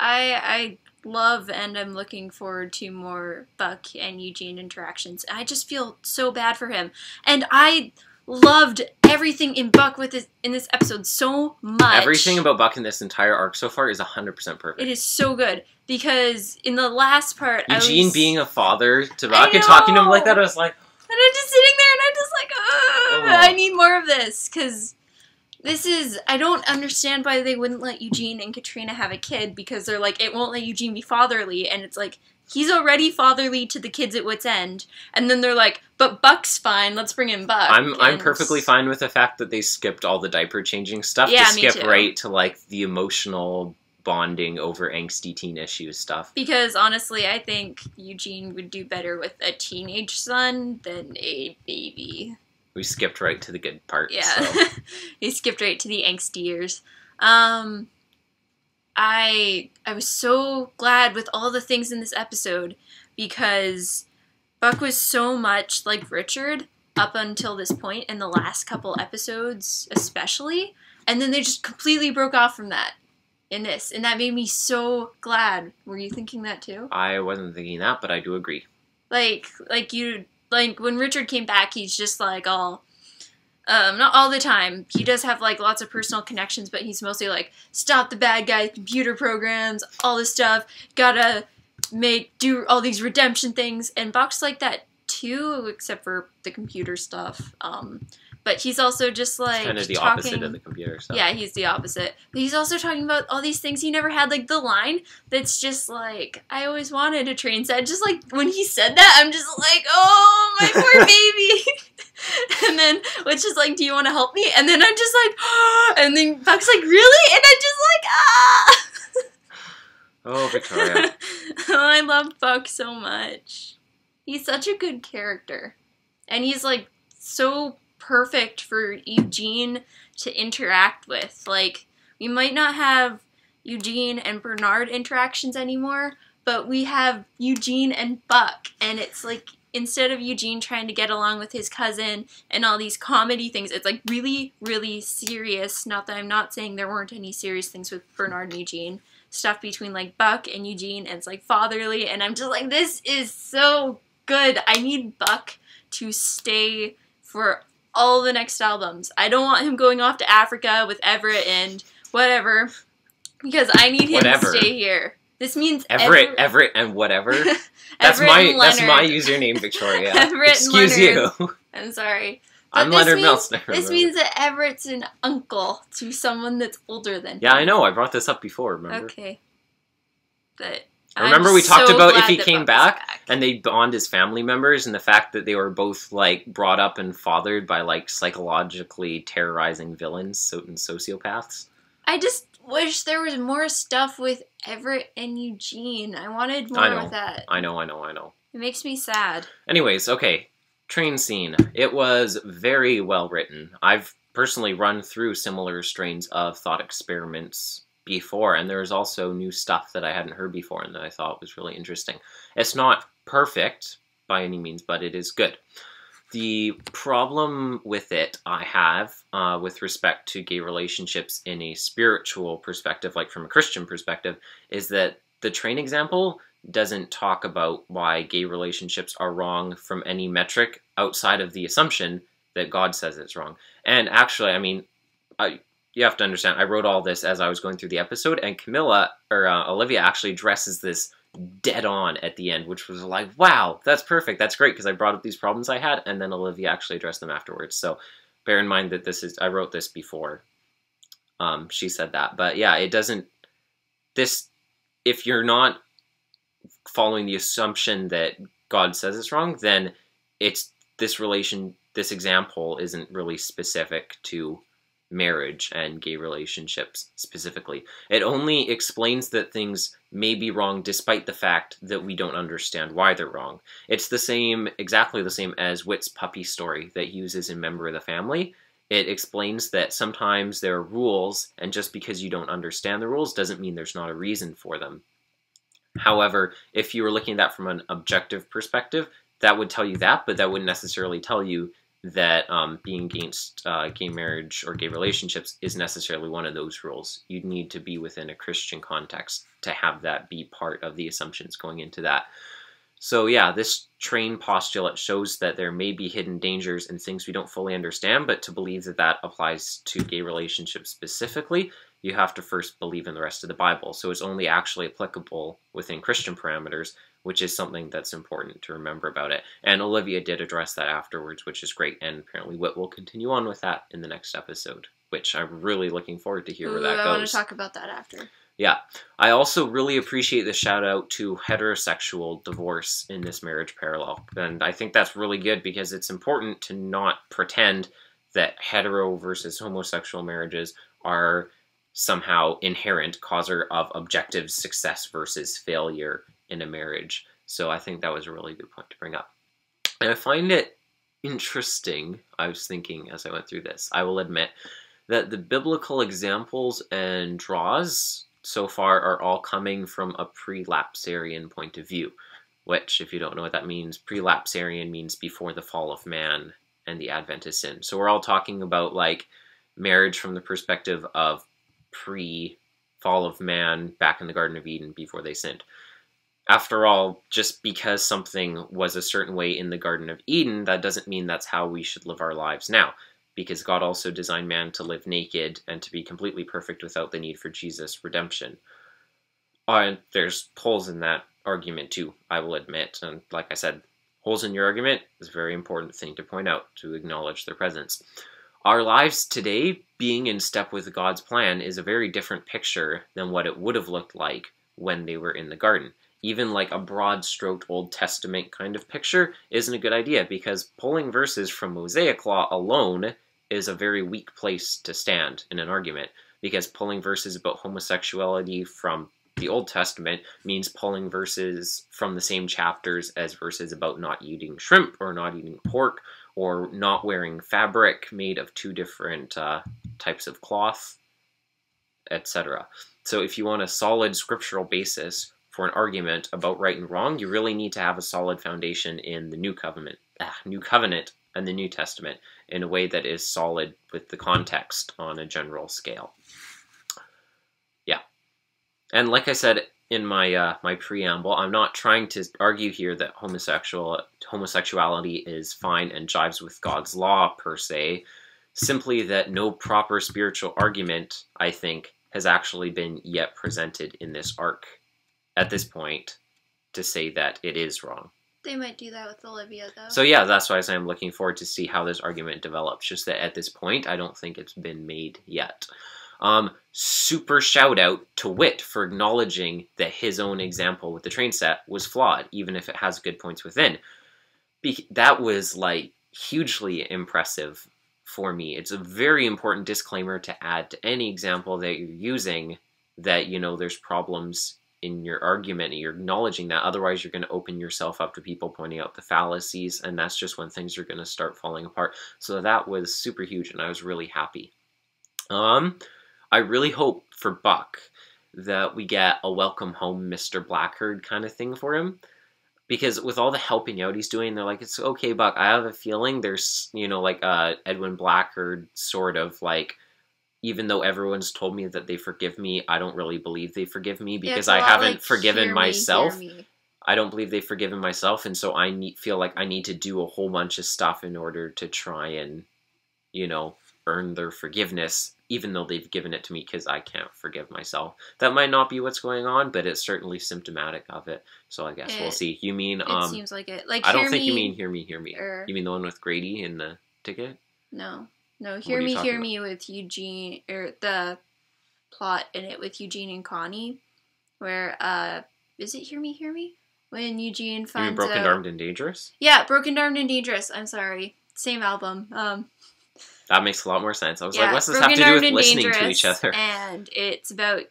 I love and I'm looking forward to more Buck and Eugene interactions. I just feel so bad for him. And I loved everything in Buck in this episode so much. Everything about Buck in this entire arc so far is 100% perfect. It is so good. Because in the last part, Eugene being a father to Buck and talking to him like that, I was like... And I'm just sitting there and I'm just like, I need more of this. Because... I don't understand why they wouldn't let Eugene and Katrina have a kid, because they're like, it won't let Eugene be fatherly, and it's like, he's already fatherly to the kids at Wit's End, and then they're like, but Buck's fine, let's bring in Buck. I'm perfectly fine with the fact that they skipped all the diaper changing stuff to skip right to, like, the emotional bonding over angsty teen issues stuff. Because, honestly, I think Eugene would do better with a teenage son than a baby. We skipped right to the good part. Yeah, so. He skipped right to the angsty years. I was so glad with all the things in this episode, because Buck was so much like Richard up until this point, in the last couple episodes especially, and then they just completely broke off from that in this, and that made me so glad. Were you thinking that too? I wasn't thinking that, but I do agree. Like, when Richard came back, he's just, like, all... not all the time. He does have, like, lots of personal connections, but he's mostly, like, stop the bad guy, computer programs, all this stuff. Gotta do all these redemption things. And Buck's like that, too, except for the computer stuff. But he's also just, like, kind of the opposite of the computer stuff. Yeah, he's the opposite. But he's also talking about all these things he never had, like the line that's just like, I always wanted a train set. Just like, when he said that, I'm just like, oh, my poor baby. And then, which is like, do you want to help me? And then I'm just like, oh, and then Buck's like, really? And I'm just like, ah. Oh, Victoria. Oh, I love Buck so much. He's such a good character. And he's like, so perfect for Eugene to interact with. Like, we might not have Eugene and Bernard interactions anymore, but we have Eugene and Buck, and it's like, instead of Eugene trying to get along with his cousin and all these comedy things, it's like really, really serious. Not that I'm not saying there weren't any serious things with Bernard and Eugene. Stuff between like Buck and Eugene, and it's like fatherly, and I'm just like, this is so good. I need Buck to stay for all the next albums. I don't want him going off to Africa with Everett and whatever, because I need him to stay here. This means Everett and whatever. That's my username, Victoria. Everett Excuse and Leonard. you. I'm sorry. But I'm Leonard Meltzner. This means that Everett's an uncle to someone that's older than him. Yeah, I know. I brought this up before, remember? Okay. But remember we talked about if he came back and they bond as family members, and the fact that they were both, like, brought up and fathered by, like, psychologically terrorizing villains and sociopaths. I just wish there was more stuff with Everett and Eugene. I wanted more with that. I know. It makes me sad. Anyways, okay. Train scene. It was very well written. I've personally run through similar strains of thought experiments before, and there's also new stuff that I hadn't heard before and that I thought was really interesting. It's not perfect by any means, but it is good. The problem with it I have with respect to gay relationships in a spiritual perspective, like from a Christian perspective, is that the train example doesn't talk about why gay relationships are wrong from any metric outside of the assumption that God says it's wrong. And actually, I mean, you have to understand, I wrote all this as I was going through the episode, and Olivia actually addresses this dead on at the end, which was like, wow, that's perfect, that's great, because I brought up these problems I had, and then Olivia actually addressed them afterwards. So bear in mind that I wrote this before she said that. But yeah, it doesn't, if you're not following the assumption that God says it's wrong, then this example isn't really specific to marriage and gay relationships specifically. It only explains that things may be wrong despite the fact that we don't understand why they're wrong. It's exactly the same as Whit's puppy story that he uses in Member of the Family. It explains that sometimes there are rules, and just because you don't understand the rules doesn't mean there's not a reason for them. However, if you were looking at that from an objective perspective, that would tell you that, but that wouldn't necessarily tell you that being against gay marriage or gay relationships is necessarily one of those rules. You'd need to be within a Christian context to have that be part of the assumptions going into that. So yeah, this train postulate shows that there may be hidden dangers and things we don't fully understand, but to believe that that applies to gay relationships specifically, you have to first believe in the rest of the Bible. So it's only actually applicable within Christian parameters, which is something that's important to remember about it. And Olivia did address that afterwards, which is great. And apparently Whit will continue on with that in the next episode, which I'm really looking forward to hear where that goes. I want to talk about that after. Yeah. I also really appreciate the shout out to heterosexual divorce in this marriage parallel. And I think that's really good because it's important to not pretend that hetero versus homosexual marriages are somehow inherent causer of objective success versus failure in a marriage. So I think that was a really good point to bring up. And I find it interesting, I was thinking as I went through this, I will admit, that the biblical examples and draws so far are all coming from a prelapsarian point of view, which, if you don't know what that means, prelapsarian means before the fall of man and the advent of sin. So we're all talking about like marriage from the perspective of pre-fall of man back in the Garden of Eden before they sinned. After all, just because something was a certain way in the Garden of Eden, that doesn't mean that's how we should live our lives now, because God also designed man to live naked and to be completely perfect without the need for Jesus' redemption. And there's holes in that argument too, I will admit. And like I said, holes in your argument is a very important thing to point out, to acknowledge their presence. Our lives today, being in step with God's plan, is a very different picture than what it would have looked like when they were in the garden. Even like a broad-stroked Old Testament kind of picture isn't a good idea, because pulling verses from Mosaic law alone is a very weak place to stand in an argument, because pulling verses about homosexuality from the Old Testament means pulling verses from the same chapters as verses about not eating shrimp or not eating pork or not wearing fabric made of two different types of cloth, etc. So if you want a solid scriptural basis for an argument about right and wrong, you really need to have a solid foundation in the New Covenant and the New Testament in a way that is solid with the context on a general scale. Yeah. And like I said in my my preamble, I'm not trying to argue here that homosexuality is fine and jives with God's law per se, simply that no proper spiritual argument, I think, has actually been yet presented in this arc at this point to say that it is wrong. They might do that with Olivia, though. So yeah, that's why I say I'm looking forward to see how this argument develops. Just that at this point, I don't think it's been made yet. Super shout out to Whit for acknowledging that his own example with the train set was flawed, even if it has good points within. That was like hugely impressive for me. It's a very important disclaimer to add to any example that you're using, that, you know, there's problems in your argument and you're acknowledging that. Otherwise you're going to open yourself up to people pointing out the fallacies, and that's just when things are going to start falling apart. So that was super huge, and I was really happy. I really hope for Buck that we get a welcome home Mr. Blackherd kind of thing for him, because with all the helping out he's doing, they're like, it's okay, Buck, I have a feeling there's, you know, like Edwin Blackherd sort of like even though everyone's told me that they forgive me, I don't really believe they forgive me because it's a I lot haven't like, forgiven hear myself. Me. I don't believe they've forgiven myself, and so I feel like I need to do a whole bunch of stuff in order to try and, you know, earn their forgiveness, even though they've given it to me because I can't forgive myself. That might not be what's going on, but it's certainly symptomatic of it. So I guess we'll see. You mean, It seems like it. Like, I don't think you mean Hear Me, Hear Me. Or, you mean the one with Grady in the ticket? No, Hear Me with Eugene, or the plot in it with Eugene and Connie, where, is it Hear Me? When Eugene finds out... You mean Broken, Darned, and Dangerous? Yeah, Broken, Darned, and Dangerous. I'm sorry. Same album. That makes a lot more sense. I was like, what's this have to do with listening to each other? And it's about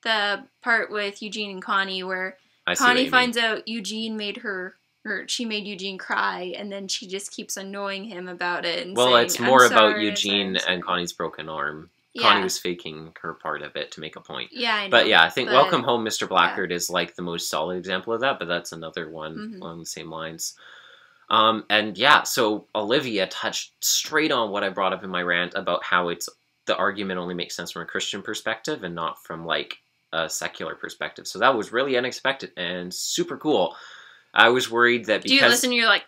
the part with Eugene and Connie where Connie finds out Eugene made her, or she made Eugene cry, and then she just keeps annoying him about it. And saying, it's more about Eugene and Connie's broken arm. Yeah. Connie was faking her part of it to make a point. Yeah, I know. But yeah, I think Welcome Home, Mr. Blackguard is like the most solid example of that, but that's another one along the same lines. And yeah, so Olivia touched straight on what I brought up in my rant about how the argument only makes sense from a Christian perspective and not from like a secular perspective. So that was really unexpected and super cool. I was worried that because... Do you listen and you're like...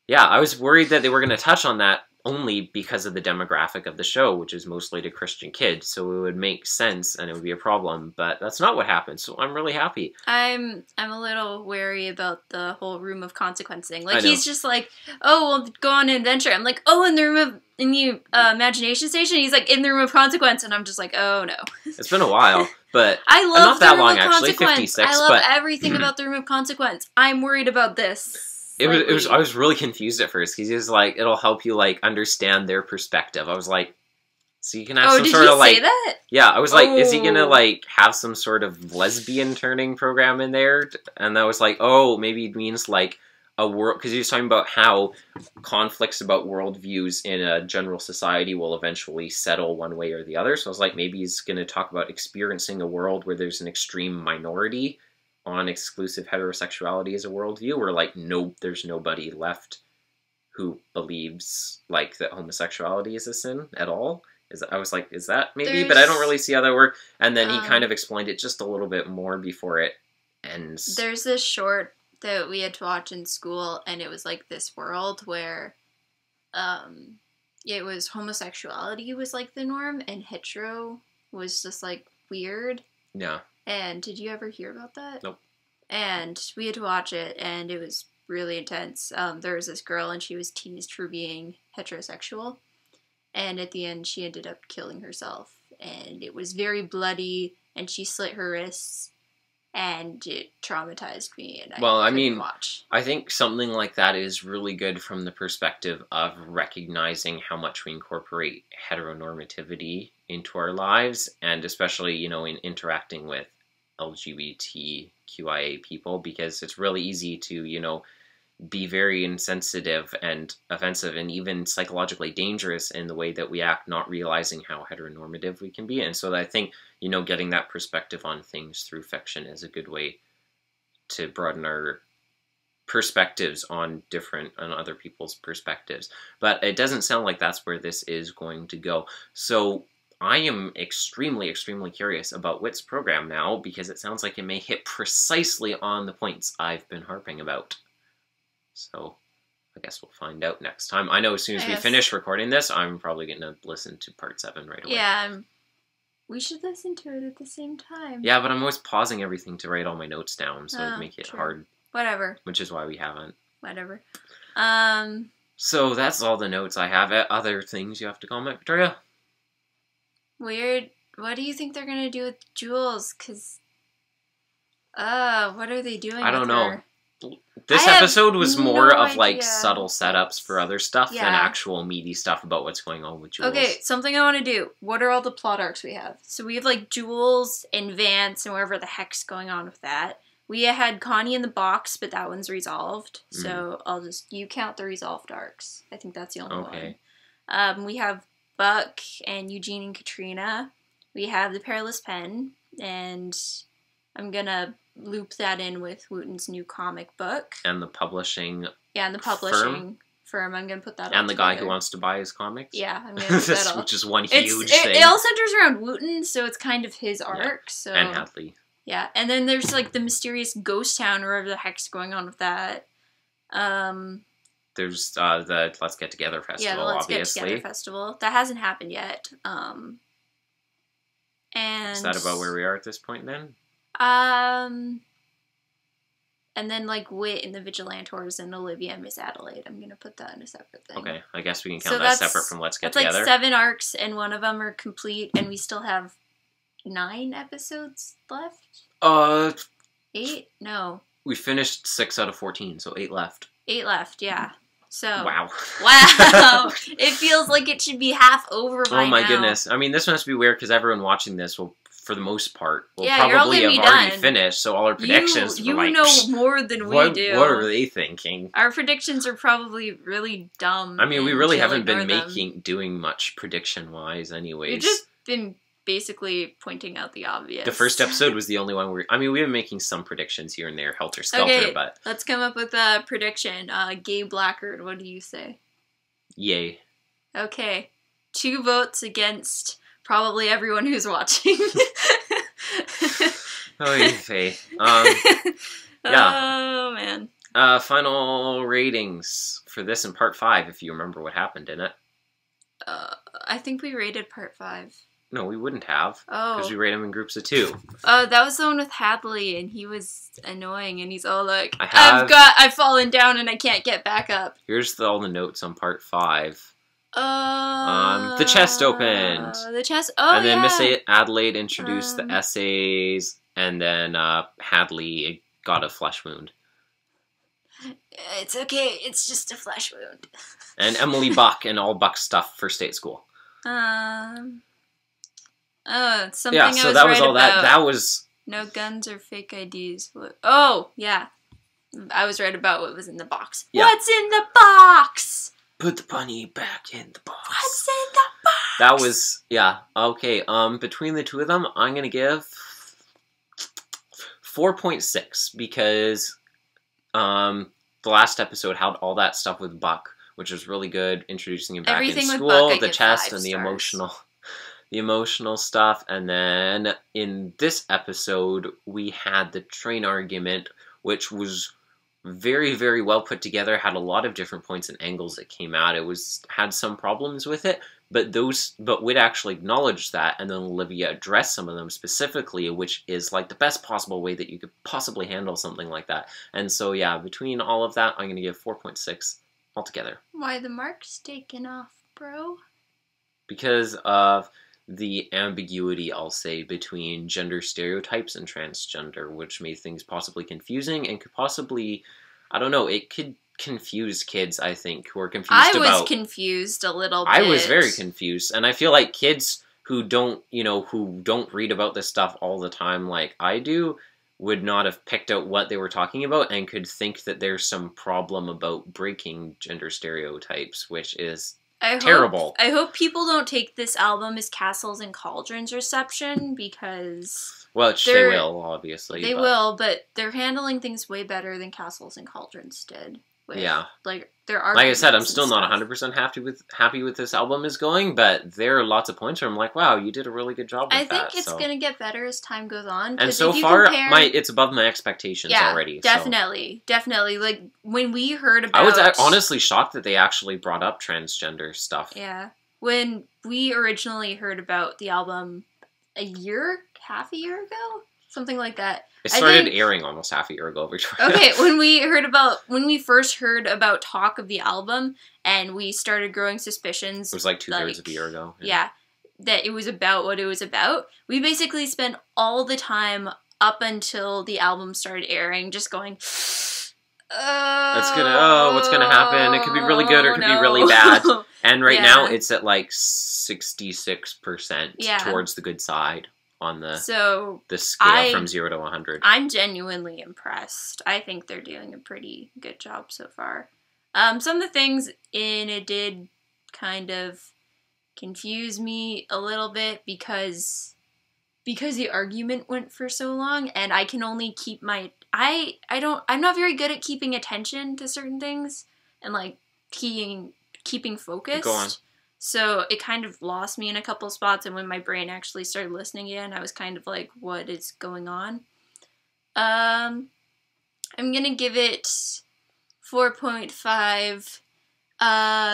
Yeah, I was worried that they were going to touch on that only because of the demographic of the show, which is mostly to Christian kids, so it would make sense and it would be a problem, but that's not what happened, so I'm really happy. I'm a little wary about the whole room of consequence thing. Like, he's just like, oh, we'll go on an adventure. I'm like, oh, in the imagination station? He's like, in the room of consequence, and I'm just like, oh, no. It's been a while, but I love not the that room long, of actually, consequence. 56, I love everything about the room of consequence. I'm worried about this. I was really confused at first, because he was like, it'll help you, like, understand their perspective. I was like, so you can have some sort of, like... say that? Yeah, I was like, is he gonna, like, have some sort of lesbian turning program in there? And I was like, oh, maybe it means, like, a world... Because he was talking about how conflicts about worldviews in a general society will eventually settle one way or the other. So I was like, maybe he's gonna talk about experiencing a world where there's an extreme minority on exclusive heterosexuality as a worldview, where, like, there's nobody left who believes, like, that homosexuality is a sin at all. I was like, is that maybe? But I don't really see how that works. And then he kind of explained it just a little bit more before it ends. There's this short that we had to watch in school, and it was, like, this world where, it was homosexuality was, like, the norm, and hetero was just, like, weird. Yeah. And did you ever hear about that? Nope. And we had to watch it, and it was really intense. There was this girl, and she was teased for being heterosexual. And at the end, she ended up killing herself. And it was very bloody, and she slit her wrists, and it traumatized me. And I couldn't watch. I think something like that is really good from the perspective of recognizing how much we incorporate heteronormativity into our lives, and especially, you know, in interacting with LGBTQIA people, because it's really easy to, you know, be very insensitive and offensive and even psychologically dangerous in the way that we act, not realizing how heteronormative we can be. And so I think, you know, getting that perspective on things through fiction is a good way to broaden our perspectives on other people's perspectives. But it doesn't sound like that's where this is going to go. So I am extremely, extremely curious about Wit's program now, because it sounds like it may hit precisely on the points I've been harping about. So I guess we'll find out next time. I know as soon as we finish recording this, I'm probably going to listen to part 7 right away. Yeah, we should listen to it at the same time. Yeah, but I'm always pausing everything to write all my notes down, so it'd make it hard. Whatever. Which is why we haven't. Whatever. So that's all the notes I have. Other things you have to comment, Victoria? Weird. What do you think they're going to do with Jules? Because, what are they doing I don't with know. her? This episode was more of, like, subtle setups for other stuff than actual meaty stuff about what's going on with Jules. Okay, something I want to do. What are all the plot arcs we have? So we have, like, Jules and Vance and wherever the heck's going on with that. We had Connie in the box, but that one's resolved. So you count the resolved arcs. I think that's the only one. We have Buck and Eugene and Katrina. We have the Perilous Pen, and I'm gonna loop that in with Wooten's new comic book. And the publishing Yeah, and the publishing firm. I'm gonna put that. And the guy who together. wants to buy his comics. Yeah, I'm gonna put that all. Which is one huge thing. It all centers around Wooten, so it's kind of his arc. So and Hadley. Yeah, and then there's like the mysterious ghost town or whatever the heck's going on with that. There's the Let's Get Together festival. Yeah, the Let's obviously. Get Together festival that hasn't happened yet. And is that about where we are at this point then? And then like Wit and the Vigilantors and Olivia Miss Adelaide. I'm gonna put that in a separate thing. Okay, I guess we can count that separate from Let's Get Together. That's like 7 arcs, and one of them are complete, and we still have 9 episodes left. 8? No. We finished 6 out of 14, so 8 left. 8 left, yeah. So wow. It feels like it should be half over by now. Oh my goodness! I mean, this must be weird because everyone watching this will, for the most part, will you're probably have already done. Finished. So all our predictions, you were like, know more than we do. What are they thinking? Our predictions are probably really dumb. I mean, we really haven't been doing much prediction wise, anyways. We've just been basically pointing out the obvious. The first episode was the only one where we've been making some predictions here and there, helter skelter. Okay, but let's come up with a prediction. Gay Blackguard, what do you say? Yay. Okay, 2 votes against probably everyone who's watching. Yeah. Oh man. Final ratings for this in part 5, if you remember what happened in it. I think we rated part 5. No, we wouldn't have. Oh. Because we rate them in groups of 2. Oh, that was the one with Hadley, and he was annoying, and he's all like, I've fallen down and I can't get back up. Here's all the notes on part 5. The chest opened. And then Miss Adelaide introduced the essays, and then Hadley got a flesh wound. It's okay, it's just a flesh wound. And Emily Buck and all Buck stuff for state school. Something yeah, so that was all that. That was... No guns or fake IDs. Oh, yeah. I was right about what was in the box. Yeah. What's in the box? Put the bunny back in the box. What's in the box? That was, yeah. Okay, between the two of them, I'm going to give 4.6 because the last episode had all that stuff with Buck, which was really good, introducing him back in school, the chest and the emotional stuff. And then in this episode, we had the train argument, which was very, very well put together, had a lot of different points and angles that came out. It had some problems with it, but Wit actually acknowledged that, and then Olivia addressed some of them specifically, which is like the best possible way that you could possibly handle something like that. And so yeah, between all of that, I'm going to give 4.6 altogether. Why the mark's taken off, bro? Because of the ambiguity, I'll say, between gender stereotypes and transgender, which made things possibly confusing and could possibly, I don't know, it could confuse kids, I think, who are confused about... I was confused a little bit. I was very confused, and I feel like kids who don't read about this stuff all the time like I do would not have picked out what they were talking about and could think that there's some problem about breaking gender stereotypes, which is... terrible. I hope people don't take this album as Castles and Cauldron's reception, because... Well, they will, obviously. They will, but they're handling things way better than Castles and Cauldrons did. Yeah. Like, there are... Like I said, I'm still not 100% happy with this album is going, but there are lots of points where I'm like, wow, you did a really good job with that. I think it's going to get better as time goes on. And so far, it's above my expectations already. Definitely. So. Definitely. Like, when we heard about... I was honestly shocked that they actually brought up transgender stuff. Yeah. When we originally heard about the album half a year ago? Something like that. It started airing almost half a year ago, Victoria. Okay, when we first heard about talk of the album, and we started growing suspicions. It was like 2/3 of a year ago. Yeah, that it was about what it was about. We basically spent all the time up until the album started airing, just going, what's gonna happen? It could be really good or it could be really bad. And right now, it's at like 66% towards the good side. On the scale from 0 to 100. I'm genuinely impressed. I think they're doing a pretty good job so far. Some of the things in it did kind of confuse me a little bit because the argument went for so long, and I can only keep I'm not very good at keeping attention to certain things, and like keeping focused. Go on. So it kind of lost me in a couple spots, and when my brain actually started listening again, I was kind of like, what is going on? I'm gonna give it 4.5.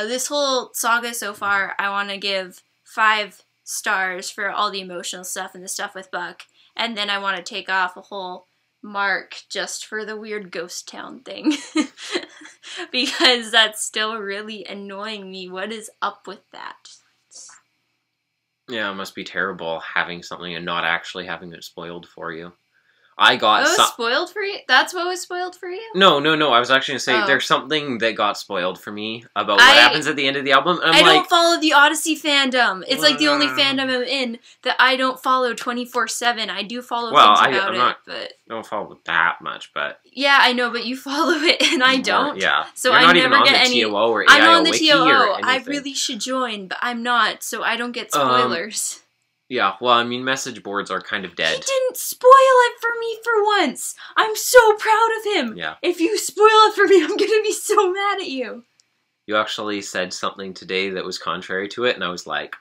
This whole saga so far, I want to give 5 stars for all the emotional stuff and the stuff with Buck, and then I want to take off a whole mark just for the weird ghost town thing. Because that's still really annoying me. What is up with that? Yeah, it must be terrible having something and not actually having it spoiled for you. I got spoiled for you? That's what was spoiled for you? No. I was actually going to say, there's something that got spoiled for me about what happens at the end of the album. And I don't follow the Odyssey fandom. It's like the only fandom I'm in that I don't follow 24/7. I do follow things about it, but I don't follow it that much, but... Yeah, I know, but you follow it and I don't. Yeah. So You're I not never even on get the any... TOO or AIOO I'm on the wiki TOO. or I anything. really should join, but I'm not, so I don't get spoilers. Yeah, well, I mean, message boards are kind of dead. He didn't spoil it for me for once. I'm so proud of him. Yeah. If you spoil it for me, I'm gonna be so mad at you. You actually said something today that was contrary to it, and I was like...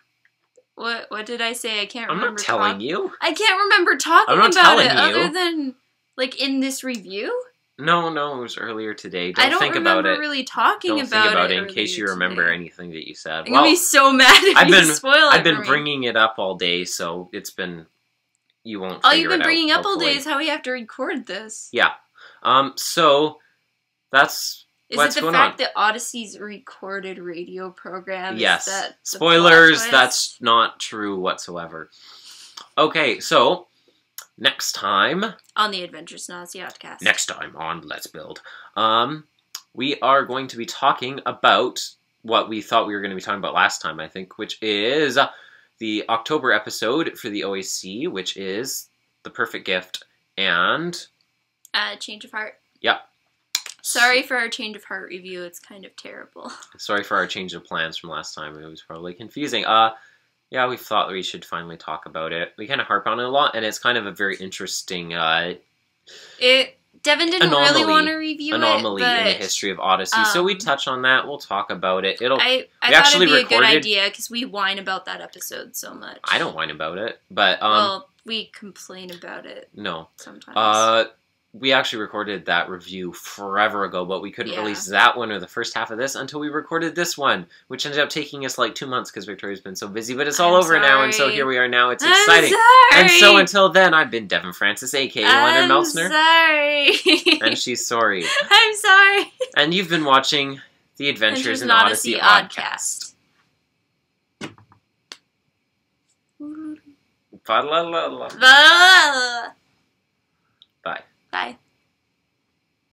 What did I say? I can't remember. I'm not telling you. I can't remember talking about it other than, like, in this review. No, it was earlier today. I don't think about it. remember really talking Don't think about it in case you remember anything that you said. I'm gonna be so mad if you spoil it. I've been bringing it up all day, so it's been... You won't all figure you've been it bringing out, up all day hopefully. is how we have to record this. Yeah. So, that's what's Is it the going fact on. that Odyssey's recorded radio program? Yes. Is that the Spoilers, plot twist? that's not true whatsoever. Okay, so... Next time... On the Adventures Nazi Oddcast. Next time on Let's Build. We are going to be talking about what we thought we were going to be talking about last time, I think, which is the October episode for the OAC, which is The Perfect Gift and... Change of Hart. Yep. Sorry for our Change of Hart review. It's kind of terrible. Sorry for our change of plans from last time. It was probably confusing. Yeah, we thought we should finally talk about it. We kind of harp on it a lot, and it's kind of a very interesting Devin didn't really want to review anomaly it, in the history of Odyssey. So we touch on that. We'll talk about it. I thought it'd be a good idea because we whine about that episode so much. I don't whine about it, but well, we complain about it. No, sometimes. We actually recorded that review forever ago, but we couldn't release that one or the first half of this until we recorded this one, which ended up taking us like 2 months because Victoria's been so busy, but it's all over now, and so here we are now. It's exciting. And so until then, I've been Devin Francis, a.k.a. Leonard Meltzner. I'm sorry. And she's sorry. I'm sorry. And you've been watching The Adventures in Odyssey Oddcast. Bye. Bye.